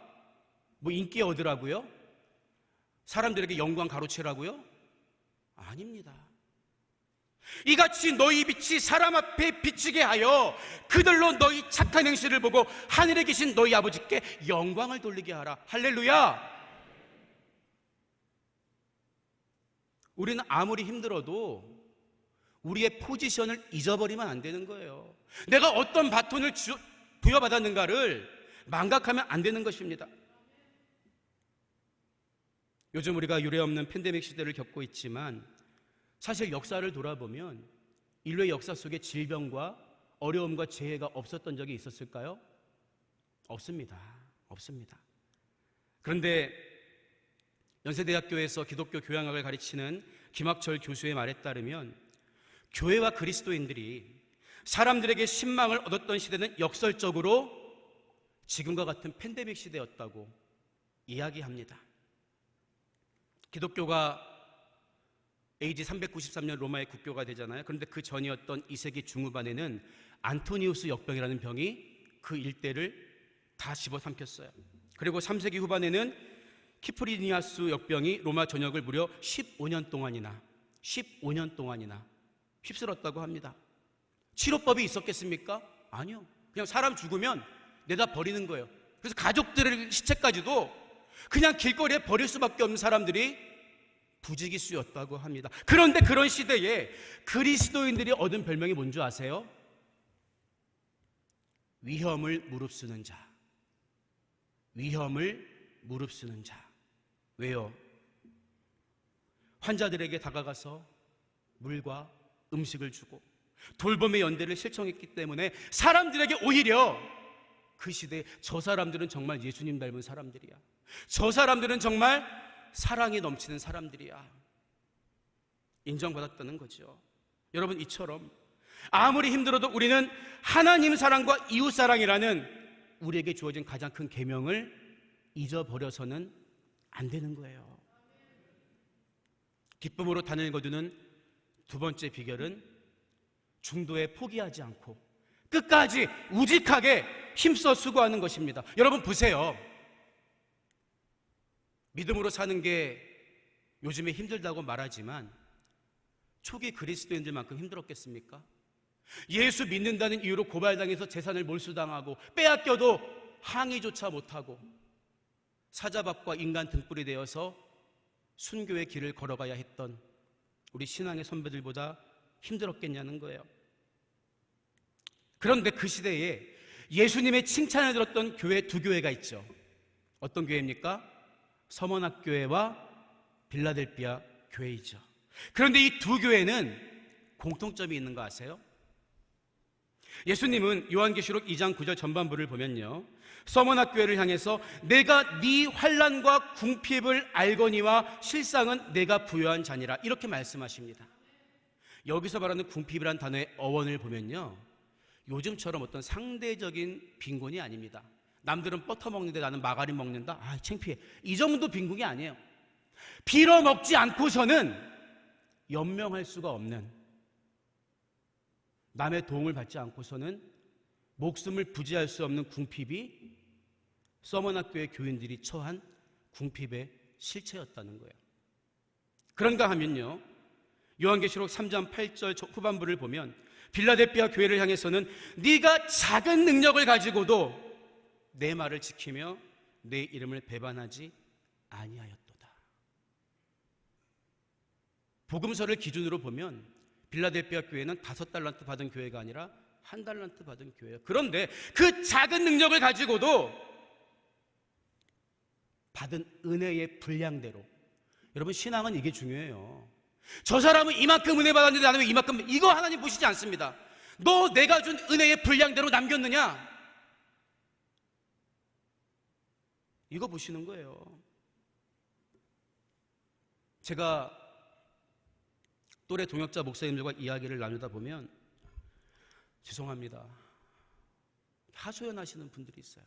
뭐 인기 얻으라고요? 사람들에게 영광 가로채라고요? 아닙니다. 이같이 너희 빛이 사람 앞에 비치게 하여 그들로 너희 착한 행실을 보고 하늘에 계신 너희 아버지께 영광을 돌리게 하라. 할렐루야. 우리는 아무리 힘들어도 우리의 포지션을 잊어버리면 안 되는 거예요. 내가 어떤 바톤을 부여받았는가를 망각하면 안 되는 것입니다. 요즘 우리가 유례없는 팬데믹 시대를 겪고 있지만 사실 역사를 돌아보면 인류의 역사 속에 질병과 어려움과 재해가 없었던 적이 있었을까요? 없습니다. 그런데 연세대학교에서 기독교 교양학을 가르치는 김학철 교수의 말에 따르면 교회와 그리스도인들이 사람들에게 신망을 얻었던 시대는 역설적으로 지금과 같은 팬데믹 시대였다고 이야기합니다. 기독교가 AD 393년 로마의 국교가 되잖아요. 그런데 그 전이었던 2세기 중후반에는 안토니우스 역병이라는 병이 그 일대를 다 집어삼켰어요. 그리고 3세기 후반에는 키프리니아스 역병이 로마 전역을 무려 15년 동안이나 휩쓸었다고 합니다. 치료법이 있었겠습니까? 아니요. 그냥 사람 죽으면 내다 버리는 거예요. 그래서 가족들의 시체까지도 그냥 길거리에 버릴 수밖에 없는 사람들이 부지기수였다고 합니다. 그런데 그런 시대에 그리스도인들이 얻은 별명이 뭔지 아세요? 위험을 무릅쓰는 자. 왜요? 환자들에게 다가가서 물과 음식을 주고 돌봄의 연대를 실천했기 때문에 사람들에게 오히려 그 시대에 저 사람들은 정말 예수님 닮은 사람들이야, 저 사람들은 정말 사랑이 넘치는 사람들이야, 인정받았다는 거죠. 여러분, 이처럼 아무리 힘들어도 우리는 하나님 사랑과 이웃 사랑이라는 우리에게 주어진 가장 큰 계명을 잊어버려서는 안 되는 거예요. 기쁨으로 단을 거두는 두 번째 비결은 중도에 포기하지 않고 끝까지 우직하게 힘써 수고하는 것입니다. 여러분 보세요. 믿음으로 사는 게 요즘에 힘들다고 말하지만 초기 그리스도인들만큼 힘들었겠습니까? 예수 믿는다는 이유로 고발당해서 재산을 몰수당하고 빼앗겨도 항의조차 못하고 사자밥과 인간 등불이 되어서 순교의 길을 걸어가야 했던 우리 신앙의 선배들보다 힘들었겠냐는 거예요. 그런데 그 시대에 예수님의 칭찬을 들었던 교회 두 교회가 있죠. 어떤 교회입니까? 서머낫교회와 빌라델피아 교회이죠. 그런데 이 두 교회는 공통점이 있는 거 아세요? 예수님은 요한계시록 2장 9절 전반부를 보면요, 서머낫교회를 향해서 내가 네 환난과 궁핍을 알거니와 실상은 내가 부여한 자니라, 이렇게 말씀하십니다. 여기서 말하는 궁핍이란 단어의 어원을 보면요, 요즘처럼 어떤 상대적인 빈곤이 아닙니다. 남들은 버터 먹는데 나는 마가린 먹는다? 아, 창피해. 이 정도 빈곤이 아니에요. 빌어먹지 않고서는 연명할 수가 없는, 남의 도움을 받지 않고서는 목숨을 부지할 수 없는 궁핍이 서머낫교회 교인들이 처한 궁핍의 실체였다는 거예요. 그런가 하면요, 요한계시록 3장 8절 후반부를 보면 빌라델피아 교회를 향해서는 네가 작은 능력을 가지고도 내 말을 지키며 내 이름을 배반하지 아니하였도다. 복음서를 기준으로 보면 빌라델피아 교회는 5달란트 받은 교회가 아니라 1달란트 받은 교회예요. 그런데 그 작은 능력을 가지고도 받은 은혜의 분량대로, 여러분 신앙은 이게 중요해요. 저 사람은 이만큼 은혜 받았는데 나는 왜 이만큼, 이거 하나님 보시지 않습니다. 너 내가 준 은혜의 분량대로 남겼느냐, 이거 보시는 거예요. 제가 또래 동역자 목사님들과 이야기를 나누다 보면 죄송합니다, 하소연하시는 분들이 있어요.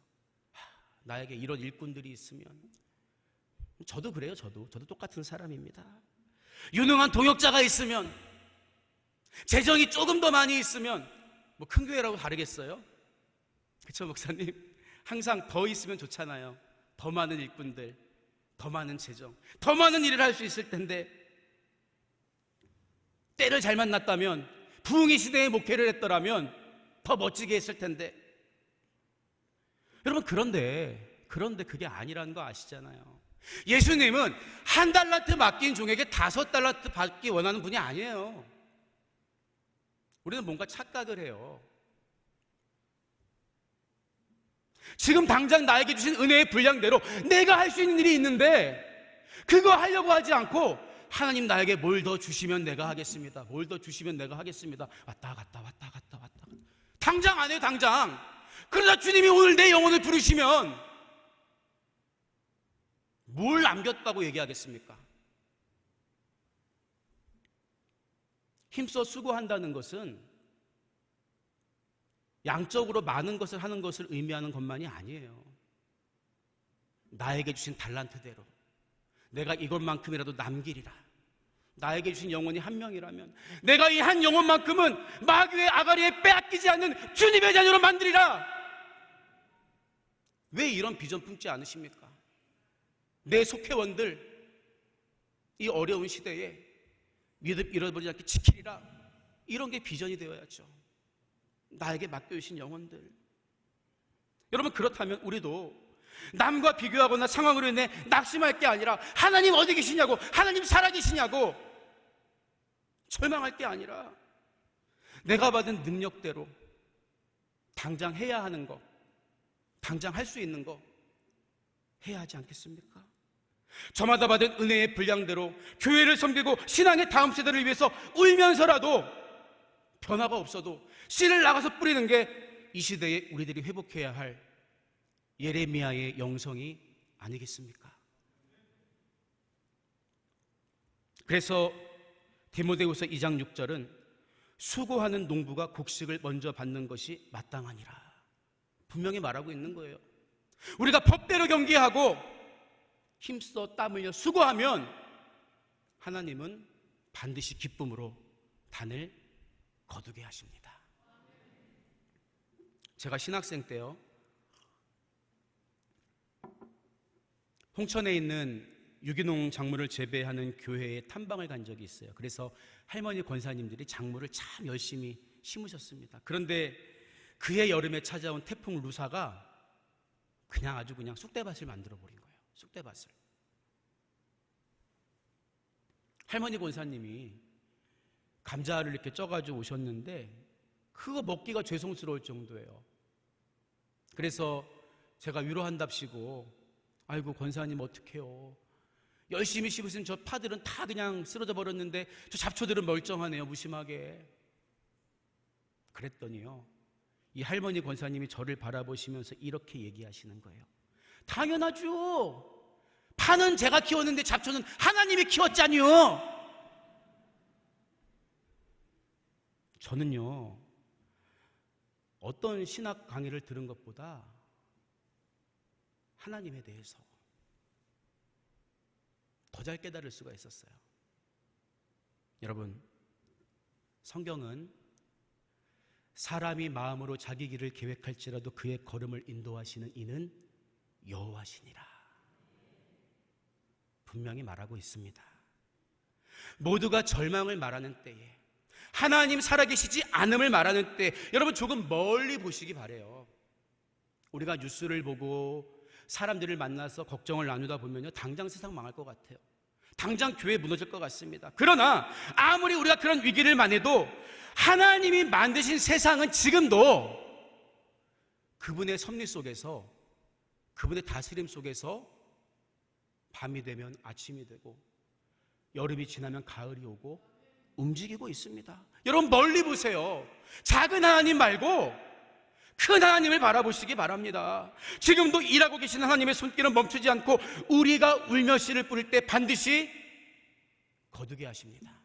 나에게 이런 일꾼들이 있으면. 저도 그래요. 저도 똑같은 사람입니다. 유능한 동역자가 있으면, 재정이 조금 더 많이 있으면 뭐 큰 교회라고 다르겠어요? 그쵸, 목사님? 항상 더 있으면 좋잖아요. 더 많은 일꾼들, 더 많은 재정, 더 많은 일을 할 수 있을 텐데, 때를 잘 만났다면, 부흥의 시대에 목회를 했더라면 더 멋지게 했을 텐데. 여러분, 그런데 그게 아니라는 거 아시잖아요. 예수님은 1달란트 맡긴 종에게 5달란트 받기 원하는 분이 아니에요. 우리는 뭔가 착각을 해요. 지금 당장 나에게 주신 은혜의 분량대로 내가 할 수 있는 일이 있는데 그거 하려고 하지 않고, 하나님 나에게 뭘 더 주시면 내가 하겠습니다, 뭘 더 주시면 내가 하겠습니다, 왔다 갔다 왔다 갔다 왔다 갔다. 당장 안 해요, 당장. 그러다 주님이 오늘 내 영혼을 부르시면 뭘 남겼다고 얘기하겠습니까? 힘써 수고한다는 것은 양적으로 많은 것을 하는 것을 의미하는 것만이 아니에요. 나에게 주신 달란트대로 내가 이것만큼이라도 남기리라. 나에게 주신 영혼이 1명이라면 내가 이 한 영혼만큼은 마귀의 아가리에 빼앗기지 않는 주님의 자녀로 만들리라. 왜 이런 비전 품지 않으십니까? 내 속회원들 이 어려운 시대에 믿음 잃어버리지 않게 지키리라. 이런 게 비전이 되어야죠. 나에게 맡겨주신 영혼들. 여러분, 그렇다면 우리도 남과 비교하거나 상황으로 인해 낙심할 게 아니라, 하나님 어디 계시냐고, 하나님 살아계시냐고 절망할 게 아니라, 내가 받은 능력대로 당장 해야 하는 거, 당장 할 수 있는 거 해야 하지 않겠습니까? 저마다 받은 은혜의 분량대로 교회를 섬기고 신앙의 다음 세대를 위해서 울면서라도, 변화가 없어도 씨를 나가서 뿌리는 게 이 시대에 우리들이 회복해야 할 예레미야의 영성이 아니겠습니까? 그래서 디모데후서 2장 6절은 수고하는 농부가 곡식을 먼저 받는 것이 마땅하니라 분명히 말하고 있는 거예요. 우리가 법대로 경계하고 힘써 땀 흘려 수고하면 하나님은 반드시 기쁨으로 단을 거두게 하십니다. 제가 신학생 때요, 홍천에 있는 유기농 작물을 재배하는 교회에 탐방을 간 적이 있어요. 그래서 할머니 권사님들이 작물을 참 열심히 심으셨습니다. 그런데 그해 여름에 찾아온 태풍 루사가 아주 그냥 쑥대밭을 만들어 버린 거예요. 쑥대밭을. 할머니 권사님이 감자를 이렇게 쪄가지고 오셨는데 그거 먹기가 죄송스러울 정도예요. 그래서 제가 위로한답시고, 아이고 권사님 어떡해요, 열심히 씹으신 저 파들은 다 그냥 쓰러져 버렸는데 저 잡초들은 멀쩡하네요, 무심하게. 그랬더니요, 이 할머니 권사님이 저를 바라보시면서 이렇게 얘기하시는 거예요. 당연하죠. 파는 제가 키웠는데 잡초는 하나님이 키웠잖요. 저는요, 어떤 신학 강의를 들은 것보다 하나님에 대해서 더 잘 깨달을 수가 있었어요. 여러분, 성경은 사람이 마음으로 자기 길을 계획할지라도 그의 걸음을 인도하시는 이는 여호와시니라 분명히 말하고 있습니다. 모두가 절망을 말하는 때에, 하나님 살아계시지 않음을 말하는 때, 여러분 조금 멀리 보시기 바라요. 우리가 뉴스를 보고 사람들을 만나서 걱정을 나누다 보면요, 당장 세상 망할 것 같아요. 당장 교회 무너질 것 같습니다. 그러나 아무리 우리가 그런 위기를 만해도 하나님이 만드신 세상은 지금도 그분의 섭리 속에서, 그분의 다스림 속에서 밤이 되면 아침이 되고 여름이 지나면 가을이 오고 움직이고 있습니다. 여러분 멀리 보세요. 작은 하나님 말고 큰 하나님을 바라보시기 바랍니다. 지금도 일하고 계시는 하나님의 손길은 멈추지 않고 우리가 울며 씨를 뿌릴 때 반드시 거두게 하십니다.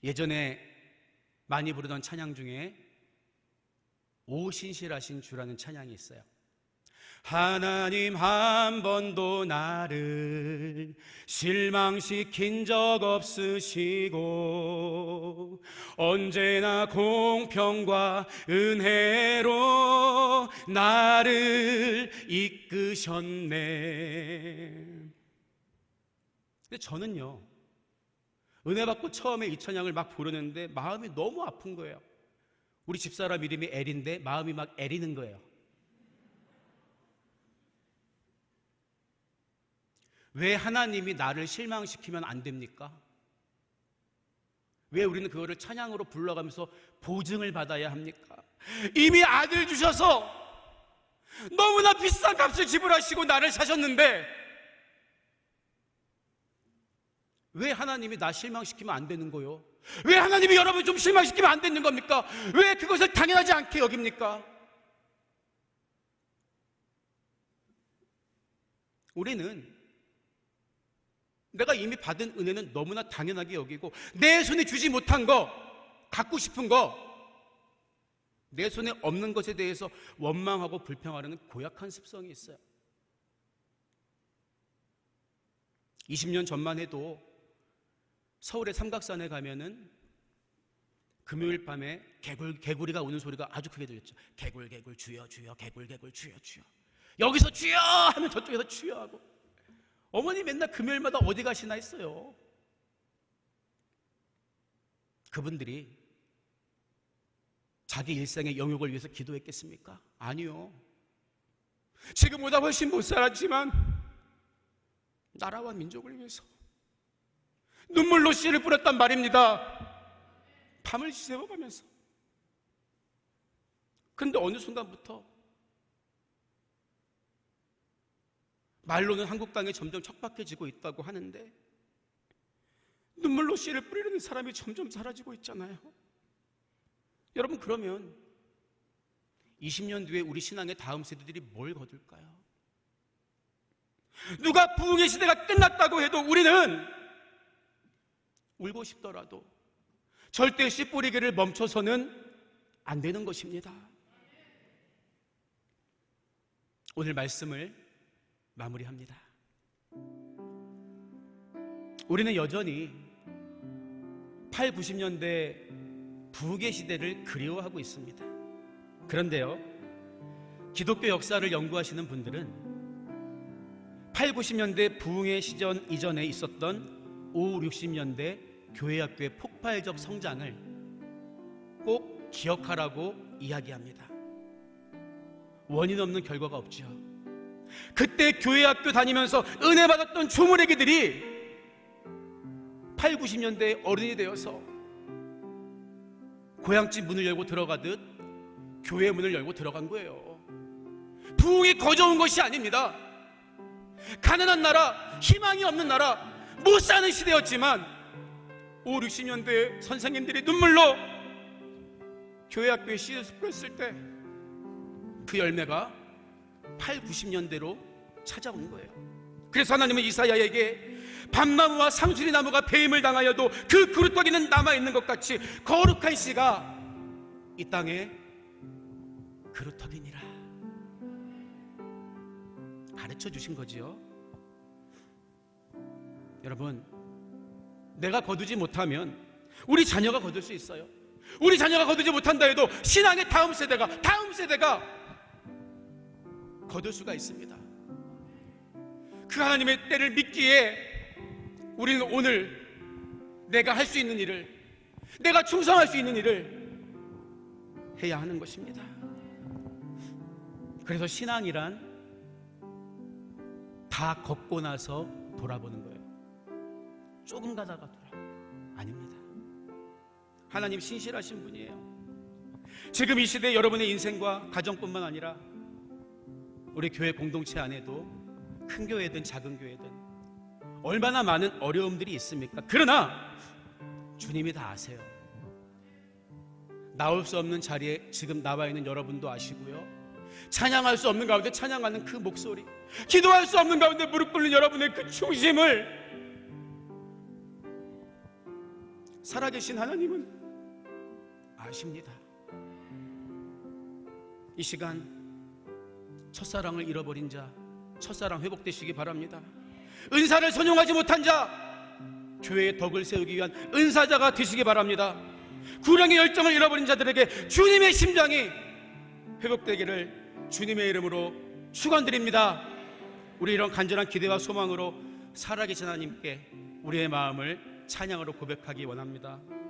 예전에 많이 부르던 찬양 중에 오 신실하신 주라는 찬양이 있어요. 하나님 한 번도 나를 실망시킨 적 없으시고 언제나 공평과 은혜로 나를 이끄셨네. 근데 저는요, 은혜 받고 처음에 이 찬양을 막 부르는데 마음이 너무 아픈 거예요. 우리 집사람 이름이 엘인데 마음이 막 애리는 거예요. 왜 하나님이 나를 실망시키면 안 됩니까? 왜 우리는 그거를 찬양으로 불러가면서 보증을 받아야 합니까? 이미 아들 주셔서 너무나 비싼 값을 지불하시고 나를 사셨는데 왜 하나님이 나 실망시키면 안 되는 거요? 왜 하나님이 여러분 좀 실망시키면 안 되는 겁니까? 왜 그것을 당연하지 않게 여깁니까? 우리는 내가 이미 받은 은혜는 너무나 당연하게 여기고 내 손에 주지 못한 거, 갖고 싶은 거, 내 손에 없는 것에 대해서 원망하고 불평하는 고약한 습성이 있어요. 20년 전만 해도 서울의 삼각산에 가면은 금요일 밤에 개구리가 우는 소리가 아주 크게 들렸죠. 개굴 주여 주여, 개굴 주여 주여. 여기서 주여 하면 저쪽에서 주여 하고. 어머니 맨날 금요일마다 어디 가시나 했어요. 그분들이 자기 일상의 영역을 위해서 기도했겠습니까? 아니요. 지금보다 훨씬 못 살았지만 나라와 민족을 위해서 눈물로 씨를 뿌렸단 말입니다. 밤을 새워가면서. 그런데 어느 순간부터 말로는 한국 땅이 점점 척박해지고 있다고 하는데 눈물로 씨를 뿌리는 사람이 점점 사라지고 있잖아요. 여러분, 그러면 20년 뒤에 우리 신앙의 다음 세대들이 뭘 거둘까요? 누가 부흥의 시대가 끝났다고 해도 우리는 울고 싶더라도 절대 씨 뿌리기를 멈춰서는 안 되는 것입니다. 오늘 말씀을 마무리합니다. 우리는 여전히 8, 90년대 부흥의 시대를 그리워하고 있습니다. 그런데요, 기독교 역사를 연구하시는 분들은 8, 90년대 부흥의 시전 이전에 있었던 5, 60년대 교회학교의 폭발적 성장을 꼭 기억하라고 이야기합니다. 원인 없는 결과가 없죠. 그때 교회학교 다니면서 은혜 받았던 조문애기들이 8, 90년대에 어른이 되어서 고향집 문을 열고 들어가듯 교회 문을 열고 들어간 거예요. 부흥이 거저온 것이 아닙니다. 가난한 나라, 희망이 없는 나라, 못 사는 시대였지만 5, 60년대 선생님들이 눈물로 교회학교에 씨를 뿌렸을 때 그 열매가 8, 90년대로 찾아온 거예요. 그래서 하나님은 이사야에게 밤나무와 상수리 나무가 배임을 당하여도 그 그루터기는 남아있는 것 같이 거룩한 씨가 이 땅에 그루터기니라 가르쳐 주신 거지요. 여러분, 내가 거두지 못하면 우리 자녀가 거둘 수 있어요. 우리 자녀가 거두지 못한다 해도 신앙의 다음 세대가 거둘 수가 있습니다. 그 하나님의 때를 믿기에 우리는 오늘 내가 할 수 있는 일을, 내가 충성할 수 있는 일을 해야 하는 것입니다. 그래서 신앙이란 다 걷고 나서 돌아보는 거예요. 조금 가다가 돌아. 아닙니다. 하나님 신실하신 분이에요. 지금 이 시대에 여러분의 인생과 가정뿐만 아니라 우리 교회 공동체 안에도 큰 교회든 작은 교회든 얼마나 많은 어려움들이 있습니까? 그러나 주님이 다 아세요. 나올 수 없는 자리에 지금 나와 있는 여러분도 아시고요, 찬양할 수 없는 가운데 찬양하는 그 목소리, 기도할 수 없는 가운데 무릎 꿇는 여러분의 그 중심을 살아계신 하나님은 아십니다. 이 시간 첫사랑을 잃어버린 자, 첫사랑 회복되시기 바랍니다. 은사를 선용하지 못한 자, 교회의 덕을 세우기 위한 은사자가 되시기 바랍니다. 구령의 열정을 잃어버린 자들에게 주님의 심장이 회복되기를 주님의 이름으로 축원드립니다. 우리 이런 간절한 기대와 소망으로 살아계신 하나님께 우리의 마음을 찬양으로 고백하기 원합니다.